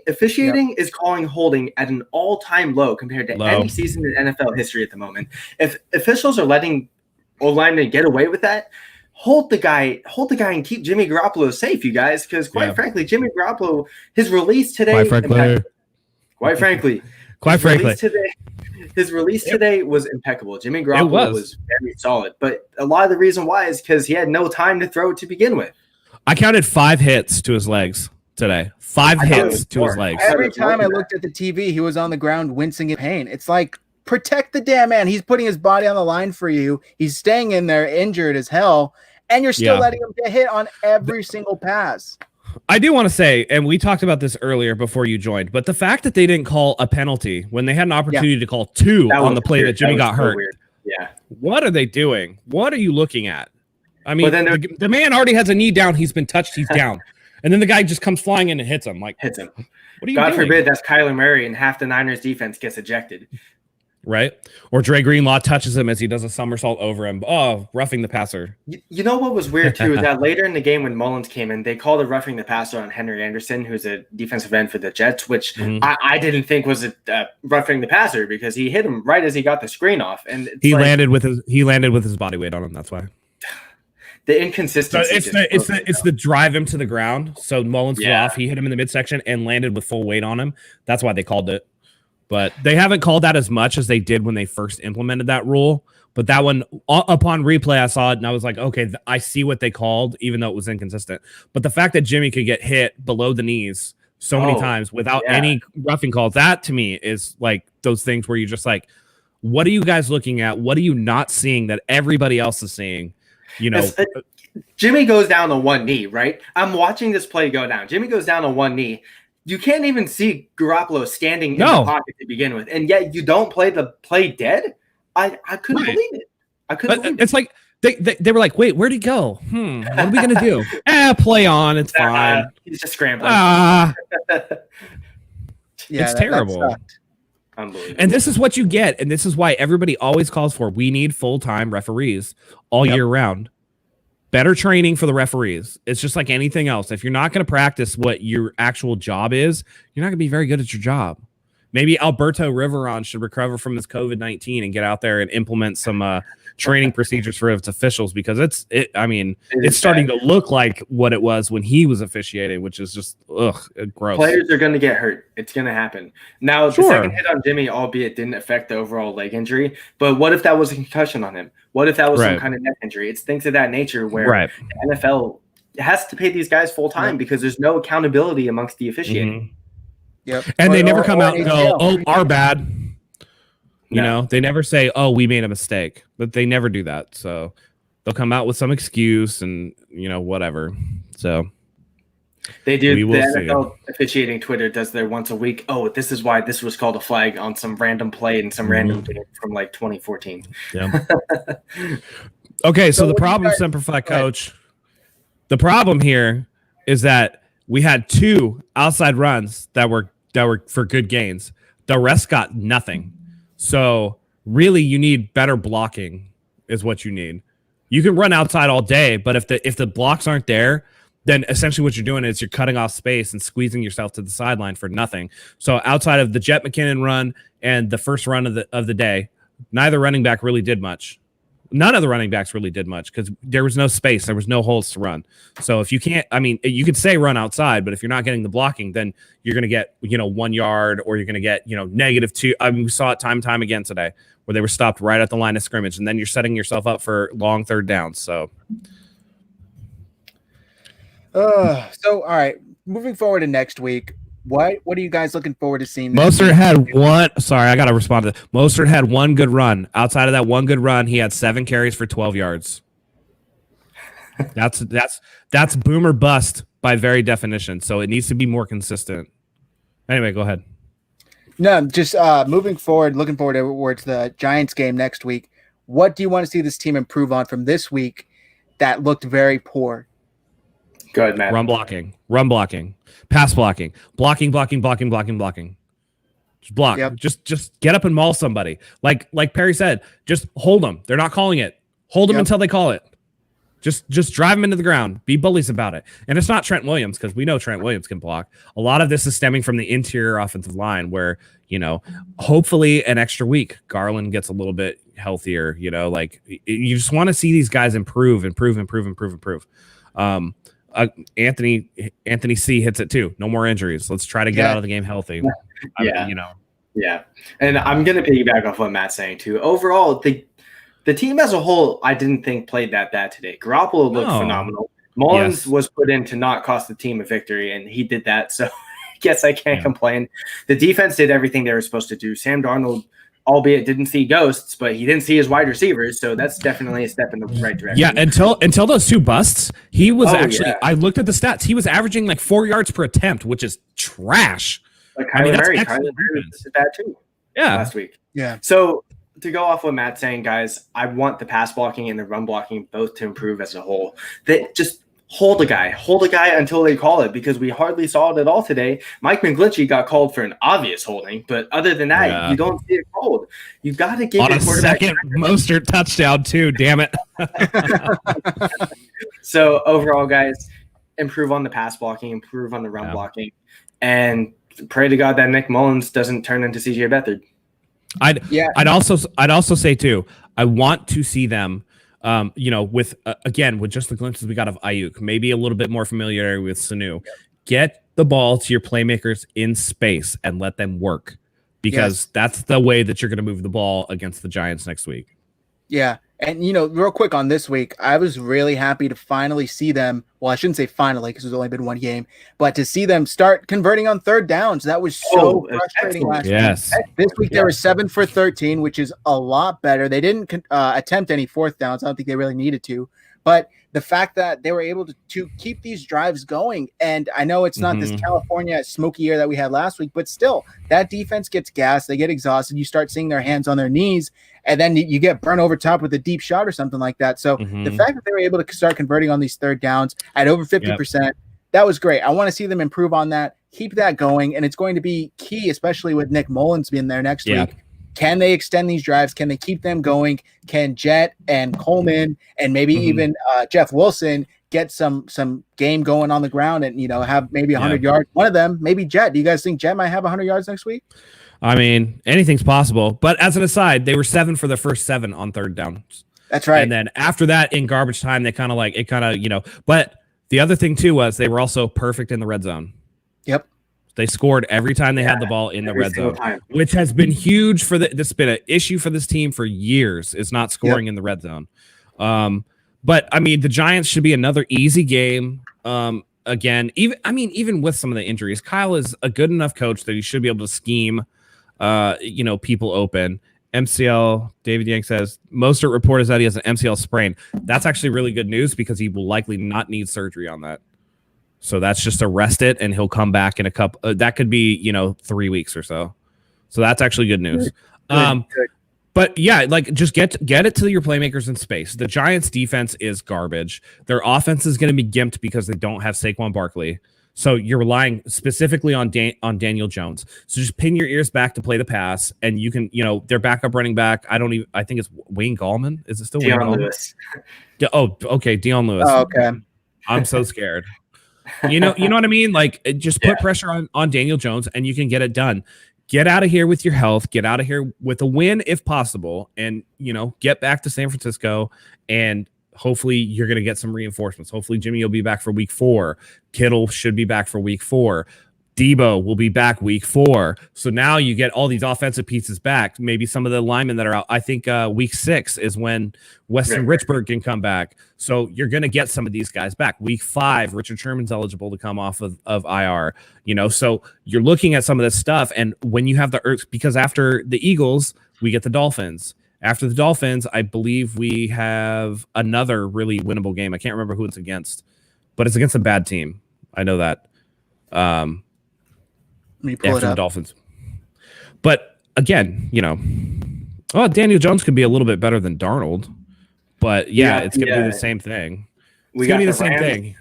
officiating is calling holding at an all-time low compared to any season in NFL history at the moment. If officials are letting O-linemen get away with that, hold the guy and keep Jimmy Garoppolo safe, you guys, because quite frankly, Jimmy Garoppolo, his release today His release today was impeccable. Jimmy Garoppolo was very solid, but a lot of the reason why is because he had no time to throw it to begin with. I counted 5 hits to his legs today. 5 hits to his legs. Every time I looked at the TV, he was on the ground wincing in pain. It's like, protect the damn man. He's putting his body on the line for you. He's staying in there injured as hell, and you're still letting him get hit on every single pass. I do want to say, and we talked about this earlier before you joined, but the fact that they didn't call a penalty when they had an opportunity to call 2 on the play that Jimmy got hurt. Weird. Yeah. What are they doing? What are you looking at? I mean, the man already has a knee down. He's been touched. He's down. And then the guy just comes flying in and hits him. What are you God doing? forbid that's Kyler Murray and half the Niners defense gets ejected. Right? Or Dre Greenlaw touches him as he does a somersault over him. Oh, roughing the passer. You know what was weird, too, is that later in the game when Mullins came in, they called a roughing the passer on Henry Anderson, who's a defensive end for the Jets, which I didn't think was a roughing the passer because he hit him right as he got the screen off. And he landed with his body weight on him. That's why. The inconsistency. So it's the drive him to the ground. So Mullins flew off. He hit him in the midsection and landed with full weight on him. That's why they called it. But they haven't called that as much as they did when they first implemented that rule. But that one, upon replay, I saw it and I was like, okay, I see what they called, even though it was inconsistent. But the fact that Jimmy could get hit below the knees so many times without any roughing calls, that to me is like those things where you're just like, what are you guys looking at? What are you not seeing that everybody else is seeing? You know, Jimmy goes down on one knee, right? I'm watching this play go down. Jimmy goes down on one knee. You can't even see Garoppolo standing in the pocket to begin with, and yet you don't play the play dead. I couldn't believe it. I couldn't believe it. It's like they were like, wait, where'd he go? What are we gonna do? Play on. It's fine. He's just scrambling. It's terrible. Unbelievable. And this is what you get, and this is why everybody always calls for. We need full-time referees all year round. Better training for the referees. It's just like anything else. If you're not going to practice what your actual job is, you're not going to be very good at your job. Maybe Alberto Riveron should recover from his COVID-19 and get out there and implement some training procedures for its officials, because it's starting to look like what it was when he was officiating, which is just gross. Players are going to get hurt. It's going to happen. Now, the second hit on Jimmy, albeit didn't affect the overall leg injury, but what if that was a concussion on him? What if that was some kind of neck injury? It's things of that nature where the NFL has to pay these guys full time because there's no accountability amongst the officiating. Yep. And they never come out and go, "Oh, our bad." You know, they never say, "Oh, we made a mistake," but they never do that. So they'll come out with some excuse and, whatever. So they do. The NFL officiating Twitter does their once a week. Oh, this is why this was called a flag on some random play in some random game from like 2014. Yeah. Okay, so the problem, Simplify Coach. The problem here is that we had 2 outside runs that were for good gains. The rest got nothing. So really, you need better blocking is what you need. You can run outside all day, but if the blocks aren't there, then essentially what you're doing is you're cutting off space and squeezing yourself to the sideline for nothing. So outside of the Jet McKinnon run and the first run of the day, neither running back really did much. None of the running backs really did much because there was no space. There was no holes to run. So if you can't, you could say run outside, but if you're not getting the blocking, then you're going to get, 1 yard, or you're going to get, -2. We saw it time and time again today where they were stopped right at the line of scrimmage, and then you're setting yourself up for long third downs. So, all right, moving forward to next week. What are you guys looking forward to seeing? Mostert had one. Sorry, I got to respond to that. Mostert had one good run. Outside of that one good run, he had 7 carries for 12 yards. That's boom or bust by very definition. So it needs to be more consistent. Anyway, go ahead. No, just moving forward, looking forward towards the Giants game next week. What do you want to see this team improve on from this week that looked very poor? Go ahead, Matt. Run blocking, pass blocking. Just block. Yep. Just get up and maul somebody. Like Perry said, just hold them. They're not calling it. Hold them until they call it. Just drive them into the ground. Be bullies about it. And it's not Trent Williams, because we know Trent Williams can block. A lot of this is stemming from the interior offensive line where, hopefully an extra week, Garland gets a little bit healthier. You just want to see these guys improve. Anthony C hits it too. No more injuries. Let's try to get out of the game healthy. Yeah. And I'm going to piggyback off what Matt's saying too. Overall, the team as a whole, I didn't think played that bad today. Garoppolo looked phenomenal. Mullins was put in to not cost the team a victory, and he did that. So I guess I can't complain. The defense did everything they were supposed to do. Sam Darnold, albeit didn't see ghosts, but he didn't see his wide receivers, so that's definitely a step in the right direction. Yeah, until those 2 busts, he was I looked at the stats. He was averaging like 4 yards per attempt, which is trash. Like Kyler Murray did that too. Yeah, last week. Yeah. So to go off what Matt's saying, guys, I want the pass blocking and the run blocking both to improve as a whole. That just hold a guy until they call it, because we hardly saw it at all today. Mike McGlinchey got called for an obvious holding, but other than that, you don't see it called. You got to give on a second Mostert touchdown too. Damn it! So overall, guys, improve on the pass blocking, improve on the run blocking, and pray to God that Nick Mullins doesn't turn into CJ Beathard. I'd also say too, I want to see them. With just the glimpses we got of Ayuk, maybe a little bit more familiarity with Sanu. Get the ball to your playmakers in space and let them work, because that's the way that you're going to move the ball against the Giants next week. Yeah. And, real quick on this week, I was really happy to finally see them. Well, I shouldn't say finally, because there's only been one game, but to see them start converting on third downs. That was so frustrating last week. This week, they were 7 for 13, which is a lot better. They didn't attempt any fourth downs. I don't think they really needed to. But the fact that they were able to keep these drives going, and I know it's not this California smoky air that we had last week, but still, that defense gets gassed. They get exhausted. You start seeing their hands on their knees, and then you get burned over top with a deep shot or something like that. So the fact that they were able to start converting on these third downs at over 50%, that was great. I want to see them improve on that, keep that going, and it's going to be key, especially with Nick Mullins being there next week. Can they extend these drives? Can they keep them going? Can Jet and Coleman and maybe even Jeff Wilson get some game going on the ground and, have maybe 100 yards. One of them, maybe Jet. Do you guys think Jet might have 100 yards next week? I mean, anything's possible. But as an aside, they were 7 for the first 7 on third downs. That's right. And then after that, in garbage time, they kind of But the other thing, too, was they were also perfect in the red zone. Yep. They scored every time they had the ball in the red zone, which has been huge for this been an issue for this team for years, is not scoring in the red zone. But I mean, the Giants should be another easy game. Again, even with some of the injuries, Kyle is a good enough coach that he should be able to scheme, people open. MCL, David Yank says, Mostert report is that he has an MCL sprain. That's actually really good news because he will likely not need surgery on that. So that's just to rest it, and he'll come back in a couple. That could be, 3 weeks or so. So that's actually good news. But yeah, like just get it to your playmakers in space. The Giants' defense is garbage. Their offense is going to be gimped because they don't have Saquon Barkley. So you're relying specifically on Daniel Jones. So just pin your ears back to play the pass, and you can, their backup running back. I think it's Wayne Gallman. Is it still Wayne Gallman? Lewis? Oh, okay, Dion Lewis. Oh, okay. I'm so scared. You know what I mean? Like, just put pressure on Daniel Jones, and you can get it done. Get out of here with your health. Get out of here with a win if possible, and get back to San Francisco, and hopefully you're going to get some reinforcements. Hopefully Jimmy will be back for week 4. Kittle should be back for week 4. Debo will be back week 4. So now you get all these offensive pieces back. Maybe some of the linemen that are out. I think week 6 is when Weston Richburg can come back. So you're going to get some of these guys back. Week 5, Richard Sherman's eligible to come off of IR. So you're looking at some of this stuff. And when you have because after the Eagles, we get the Dolphins. After the Dolphins, I believe we have another really winnable game. I can't remember who it's against, but it's against a bad team. I know that. Let me pull it up. The Dolphins. But again, Daniel Jones could be a little bit better than Darnold, but it's going to be the same thing. It's going to be the same thing.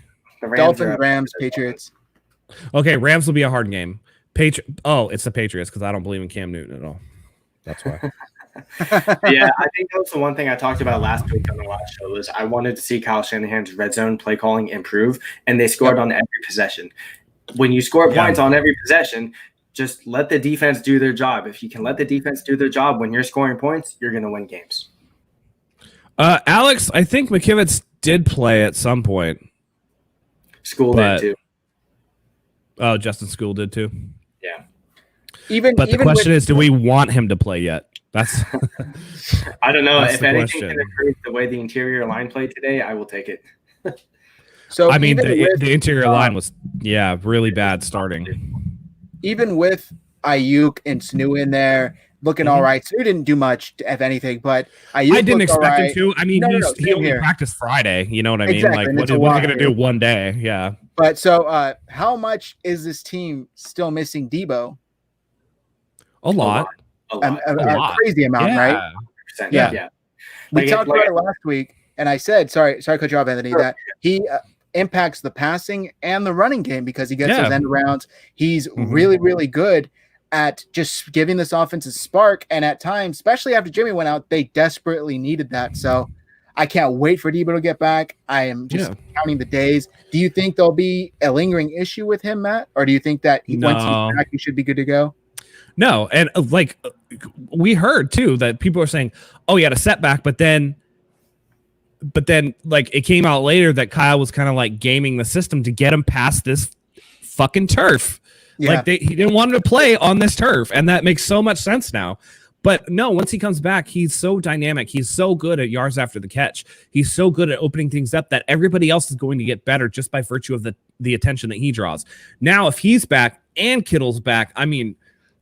Dolphins, Rams, Patriots. Okay, Rams will be a hard game. It's the Patriots because I don't believe in Cam Newton at all. That's why. Yeah, I think that was the one thing I talked about last week on the last show was I wanted to see Kyle Shanahan's red zone play calling improve, and they scored on every possession. When you score points on every possession, just let the defense do their job. If you can let the defense do their job when you're scoring points, you're going to win games. Alex, I think McKivitz did play at some point. School did too. Oh, Justin School did too. Yeah. But the question is, do we want him to play yet? That's I don't know. If anything can improve the way the interior line played today, I will take it. So I mean, the interior line was really bad starting. Even with Ayuk and Sanu in there looking all right, Sanu didn't do much, if anything, but Ayuk I didn't expect him to. I mean, he only practiced Friday. You know what I mean? Exactly. Like, what are they going to do one day? Yeah. But so, how much is this team still missing Debo? A lot. A crazy amount, right? Yeah. We talked about it last week, and I said, sorry to cut you off, Anthony, that he impacts the passing and the running game because he gets those end rounds. He's really, really good at just giving this offense a spark, and at times, especially after Jimmy went out, they desperately needed that. So I can't wait for Debo to get back. I am just counting the days. Do you think there'll be a lingering issue with him, Matt? Or do you think that once he's back, he should be good to go? No, and we heard too that people are saying, "Oh, he had a setback," but then like it came out later that Kyle was kind of like gaming the system to get him past this fucking turf. Yeah. Like he didn't want him to play on this turf, and that makes so much sense now. But no, once he comes back, he's so dynamic. He's so good at yards after the catch. He's so good at opening things up that everybody else is going to get better just by virtue of the attention that he draws. Now, if he's back and Kittle's back, I mean,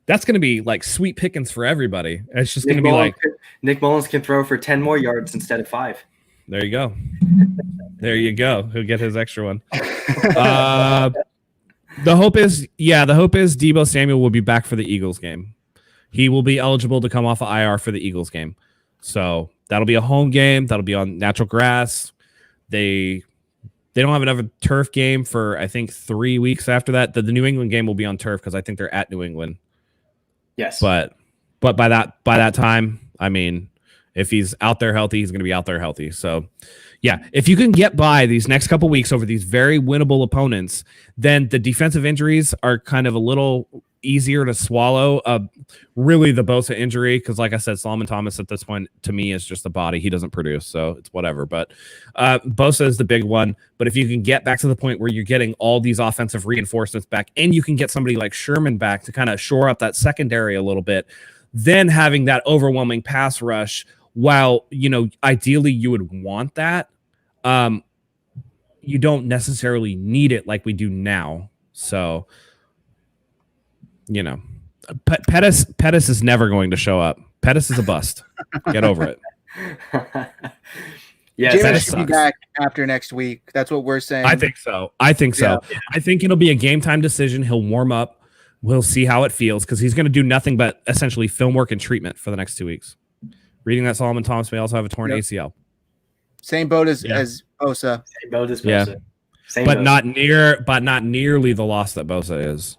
that's going to be like sweet pickings for everybody. It's just going to be like Nick Mullins can throw for 10 more yards instead of 5. There you go. There you go. He'll get his extra one. The hope is Debo Samuel will be back for the Eagles game. He will be eligible to come off of IR for the Eagles game. So that'll be a home game. That'll be on natural grass. They don't have another turf game for, I think, 3 weeks after that. The New England game will be on turf because I think they're at New England. Yes. But by that time, I mean, If he's out there healthy, he's going to be out there healthy. So, yeah, if you can get by these next couple weeks over these very winnable opponents, then the defensive injuries are kind of a little easier to swallow. Really, the Bosa injury, because like I said, Solomon Thomas at this point to me is just a body. He doesn't produce, so it's whatever. But Bosa is the big one. But if you can get back to the point where you're getting all these offensive reinforcements back, and you can get somebody like Sherman back to kind of shore up that secondary a little bit, then having that overwhelming pass rush, while ideally you would want that, you don't necessarily need it like we do now. So, Pettis is never going to show up. Pettis is a bust. Get over it. Yeah, Jimmy should be back after next week. That's what we're saying. I think so. I think it'll be a game time decision. He'll warm up. We'll see how it feels, because he's going to do nothing but essentially film work and treatment for the next 2 weeks. Reading that Solomon Thomas may also have a torn ACL. Same boat as Bosa. Same boat as Bosa. Yeah. But not nearly the loss that Bosa is.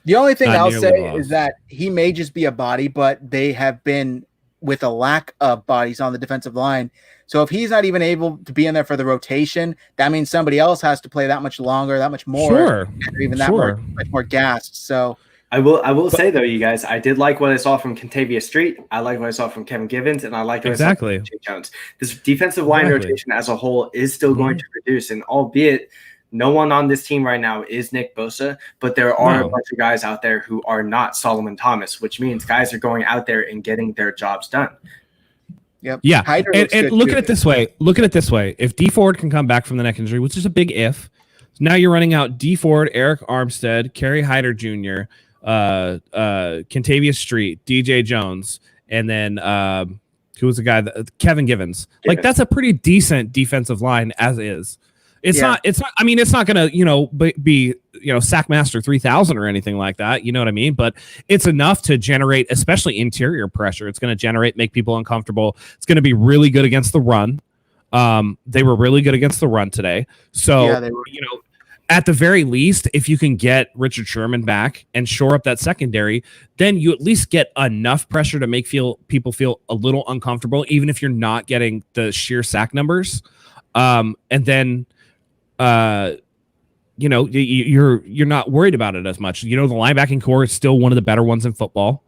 The only thing I'll say is that he may just be a body, but they have been with a lack of bodies on the defensive line. So if he's not even able to be in there for the rotation, that means somebody else has to play that much longer, that much more, or even that much more gassed. So I will say though, you guys, I did like what I saw from Kentavious Street. I like what I saw from Kevin Givens, and I like what I saw from Jake Jones. This defensive line rotation as a whole is still going to produce, and albeit no one on this team right now is Nick Bosa, but there are a bunch of guys out there who are not Solomon Thomas, which means guys are going out there and getting their jobs done. Yep. Yeah. And look at it this way. If D Ford can come back from the neck injury, which is a big if, now you're running out D Ford, Eric Armstead, Kerry Hyder Jr., Kentavious Street, DJ Jones, and then who was the guy Kevin Givens. Like, that's a pretty decent defensive line as is. It's not. I mean, it's not going to be Sackmaster 3000 or anything like that. You know what I mean? But it's enough to generate, especially interior pressure. It's going to make people uncomfortable. It's going to be really good against the run. They were really good against the run today. So at the very least, if you can get Richard Sherman back and shore up that secondary, then you at least get enough pressure to make people feel a little uncomfortable, even if you're not getting the sheer sack numbers. And then you're not worried about it as much. The linebacking core is still one of the better ones in football.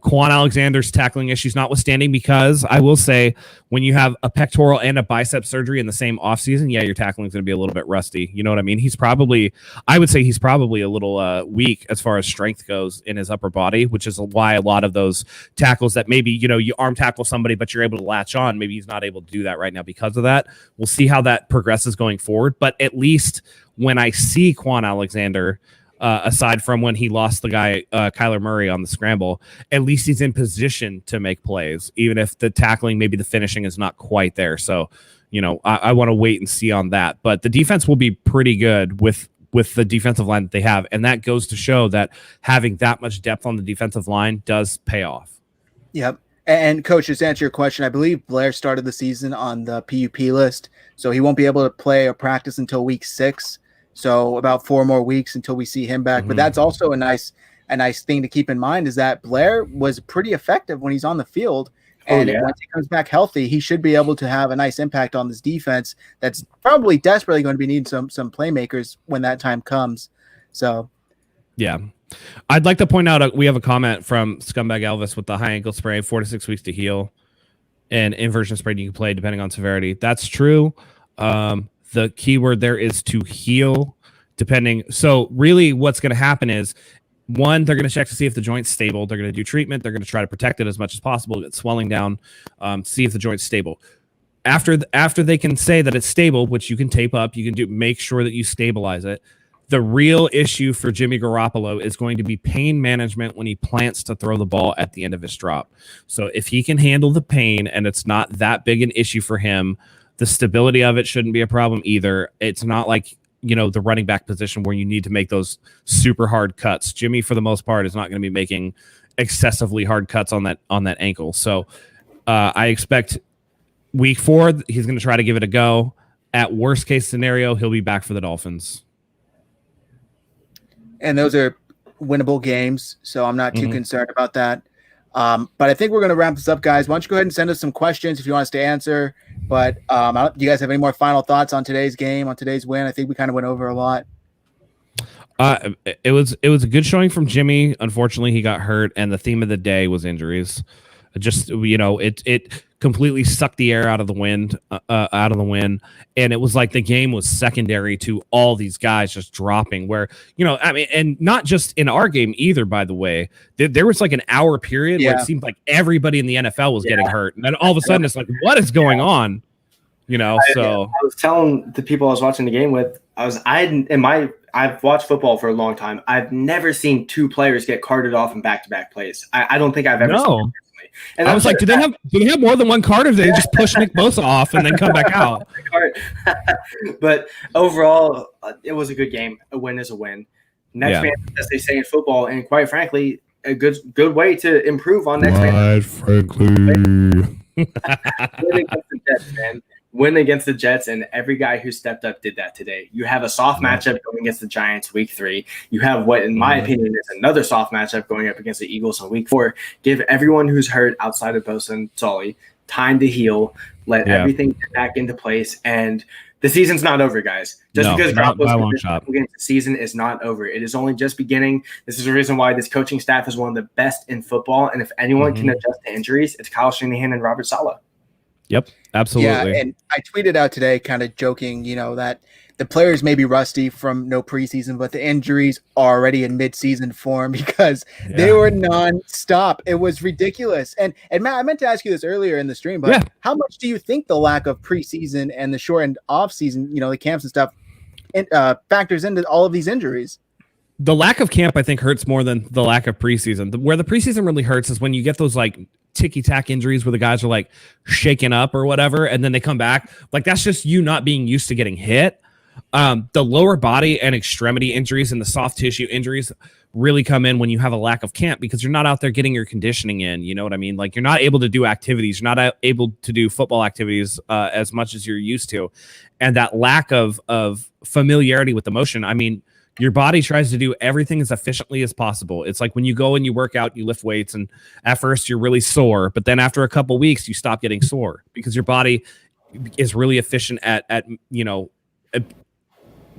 Quan Alexander's tackling issues notwithstanding, because I will say when you have a pectoral and a bicep surgery in the same offseason, your tackling is going to be a little bit rusty. You know what I mean? I would say he's probably a little weak as far as strength goes in his upper body, which is why a lot of those tackles that maybe, you arm tackle somebody, but you're able to latch on. Maybe he's not able to do that right now because of that. We'll see how that progresses going forward. But at least when I see Quan Alexander, aside from when he lost the guy, Kyler Murray on the scramble, at least he's in position to make plays, even if the tackling, maybe the finishing is not quite there. So, I want to wait and see on that. But the defense will be pretty good with the defensive line that they have. And that goes to show that having that much depth on the defensive line does pay off. Yep. And Coach, just to answer your question, I believe Blair started the season on the PUP list, so he won't be able to play or practice until week 6. So about 4 more weeks until we see him back. Mm-hmm. But that's also a nice thing to keep in mind, is that Blair was pretty effective when he's on the field. And once he comes back healthy, he should be able to have a nice impact on this defense that's probably desperately going to be needing some playmakers when that time comes. So, yeah. I'd like to point out we have a comment from Scumbag Elvis with the high ankle sprain, 4 to 6 weeks to heal, and inversion sprain you can play depending on severity. That's true. The key word there is to heal, depending. So really what's going to happen is, one, they're going to check to see if the joint's stable. They're going to do treatment. They're going to try to protect it as much as possible, get swelling down, see if the joint's stable. After they can say that it's stable, which you can tape up, you can make sure that you stabilize it. The real issue for Jimmy Garoppolo is going to be pain management when he plants to throw the ball at the end of his drop. So if he can handle the pain and it's not that big an issue for him, the stability of it shouldn't be a problem either. It's not like, the running back position where you need to make those super hard cuts. Jimmy, for the most part, is not going to be making excessively hard cuts on that ankle. So I expect week 4, he's going to try to give it a go. At worst case scenario, he'll be back for the Dolphins. And those are winnable games, so I'm not too concerned about that. But I think we're going to wrap this up, guys. Why don't you go ahead and send us some questions if you want us to answer. But do you guys have any more final thoughts on today's game, on today's win? I think we kind of went over a lot. It was a good showing from Jimmy. Unfortunately, he got hurt, and the theme of the day was injuries. Just, it completely sucked the air out of the wind, and it was like the game was secondary to all these guys just dropping. Where and not just in our game either. By the way, there was like an hour period where it seemed like everybody in the NFL was getting hurt, and then all of a sudden it's like, what is going on? I was telling the people I was watching the game with, I've watched football for a long time. I've never seen two players get carted off in back-to-back plays. I don't think I've ever seen it. And I was like, do they have more than one card, or do they just push Nick Bosa off and then come back out? But overall, it was a good game. A win is a win. Next man, as they say in football, and quite frankly, a good way to improve on next man. Frankly. Win against the Jets, and every guy who stepped up did that today. You have a soft matchup going against the Giants week 3. You have what, in my opinion, is another soft matchup going up against the Eagles in week 4. Give everyone who's hurt outside of Bosa and Sully time to heal. Let everything get back into place. And the season's not over, guys. Just because the season is not over. It is only just beginning. This is the reason why this coaching staff is one of the best in football. And if anyone can adjust to injuries, it's Kyle Shanahan and Robert Saleh. Yep, absolutely. Yeah, and I tweeted out today kind of joking, that the players may be rusty from no preseason, but the injuries are already in mid-season form because they were non-stop. It was ridiculous. And Matt, I meant to ask you this earlier in the stream, but how much do you think the lack of preseason and the shortened off-season, the camps and stuff, factors into all of these injuries? The lack of camp, I think, hurts more than the lack of preseason. Where the preseason really hurts is when you get those like ticky-tack injuries where the guys are like shaken up or whatever, and then they come back. Like, that's just you not being used to getting hit. The lower body and extremity injuries and the soft tissue injuries really come in when you have a lack of camp because you're not out there getting your conditioning in. You know what I mean? Like, you're not able to do activities. You're not able to do football activities as much as you're used to. And that lack of familiarity with the motion, I mean, your body tries to do everything as efficiently as possible. It's like when you go and you work out, you lift weights, and at first you're really sore, but then after a couple weeks, you stop getting sore because your body is really efficient at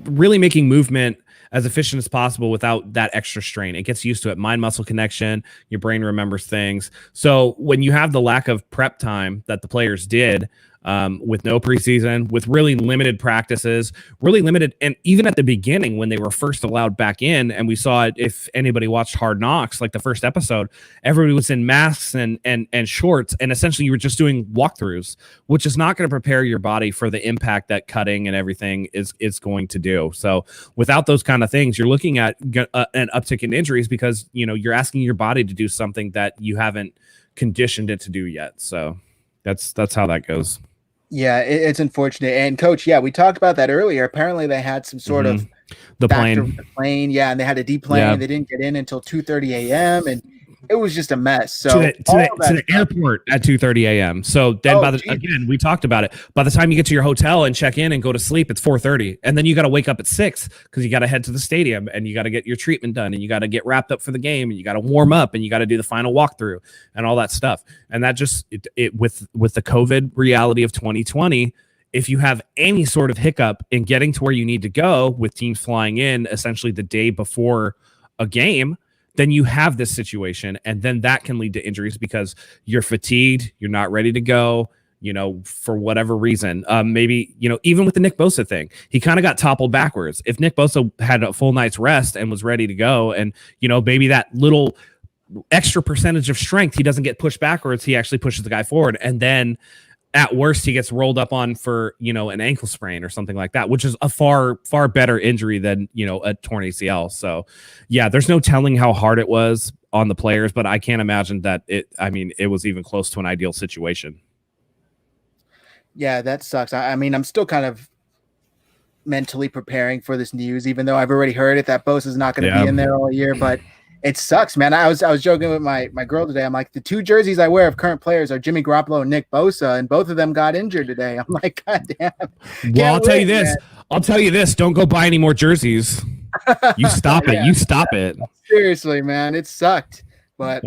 really making movement as efficient as possible without that extra strain. It gets used to it. Mind-muscle connection. Your brain remembers things. So when you have the lack of prep time that the players did, with no preseason, with really limited practices, really limited. And even at the beginning, when they were first allowed back in, and we saw it, if anybody watched Hard Knocks, like the first episode, everybody was in masks and shorts. And essentially you were just doing walkthroughs, which is not going to prepare your body for the impact that cutting and everything is going to do. So without those kind of things, you're looking at an uptick in injuries because, you're asking your body to do something that you haven't conditioned it to do yet. So that's how that goes. Yeah, it's unfortunate. And Coach, we talked about that earlier. Apparently they had some sort of the plane. And they had to deplane. Yeah. They didn't get in until 2:30 a.m. and it was just a mess. So to the airport at 2:30 a.m. So then again, we talked about it. By the time you get to your hotel and check in and go to sleep, it's 4:30. And then you got to wake up at 6 because you got to head to the stadium and you got to get your treatment done and you got to get wrapped up for the game and you got to warm up and you got to do the final walkthrough and all that stuff. And that just with the COVID reality of 2020, if you have any sort of hiccup in getting to where you need to go with teams flying in essentially the day before a game, then you have this situation, and then that can lead to injuries because you're fatigued, you're not ready to go, for whatever reason. Maybe, even with the Nick Bosa thing, he kind of got toppled backwards. If Nick Bosa had a full night's rest and was ready to go, and, maybe that little extra percentage of strength, he doesn't get pushed backwards, he actually pushes the guy forward, and then at worst, he gets rolled up on for, an ankle sprain or something like that, which is a far, far better injury than, a torn ACL. So, there's no telling how hard it was on the players, but I can't imagine that it was even close to an ideal situation. Yeah, that sucks. I'm still kind of mentally preparing for this news, even though I've already heard it, that Bosa is not going to be in there all year, but it sucks, man. I was joking with my girl today. I'm like, the two jerseys I wear of current players are Jimmy Garoppolo and Nick Bosa, and both of them got injured today. I'm like, God damn. Well, I'll tell you this. Don't go buy any more jerseys. You stop it. You stop it. Seriously, man. It sucked. But,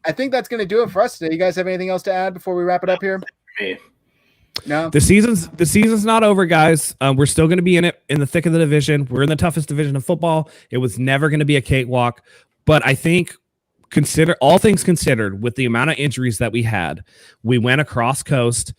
I think that's going to do it for us today. You guys have anything else to add before we wrap it up here? No. The season's not over, guys. We're still going to be in the thick of the division. We're in the toughest division of football. It was never going to be a cakewalk, but I think all things considered, with the amount of injuries that we had, we went across coast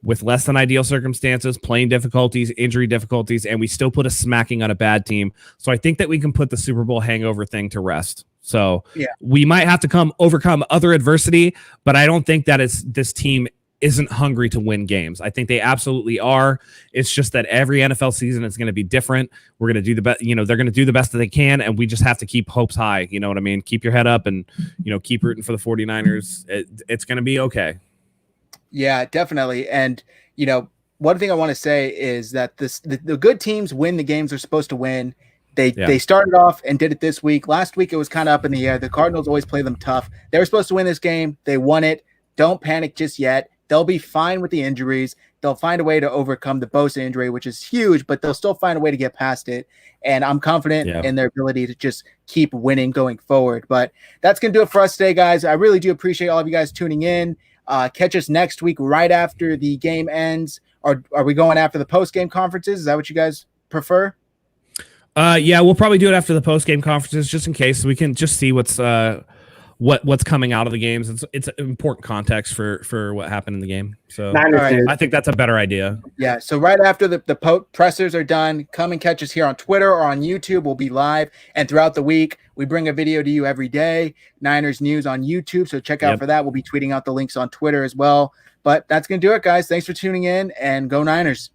with less than ideal circumstances, playing difficulties, injury difficulties, and we still put a smacking on a bad team. So I think that we can put the Super Bowl hangover thing to rest. So we might have to overcome other adversity, but I don't think that this team isn't hungry to win games. I think they absolutely are. It's just that every NFL season is going to be different. We're going to do the best, they're going to do the best that they can, and we just have to keep hopes high. You know what I mean? Keep your head up and, keep rooting for the 49ers. It's going to be okay. Yeah, definitely. And, one thing I want to say is that the good teams win the games they're supposed to win. They started off and did it this week. Last week, it was kind of up in the air. The Cardinals always play them tough. They were supposed to win this game. They won it. Don't panic just yet. They'll be fine with the injuries. They'll find a way to overcome the Bosa injury, which is huge, but they'll still find a way to get past it. And I'm confident in their ability to just keep winning going forward. But that's going to do it for us today, guys. I really do appreciate all of you guys tuning in. Catch us next week right after the game ends. Or are we going after the post-game conferences? Is that what you guys prefer? Yeah, we'll probably do it after the post-game conferences just in case, so we can just see what's coming out of the games. It's important context for what happened in the game. So I think that's a better idea. Yeah. So right after the pressers are done, come and catch us here on Twitter or on YouTube. We'll be live, and throughout the week we bring a video to you every day. Niners news on YouTube. So check out for that. We'll be tweeting out the links on Twitter as well. But that's going to do it, guys. Thanks for tuning in, and go Niners.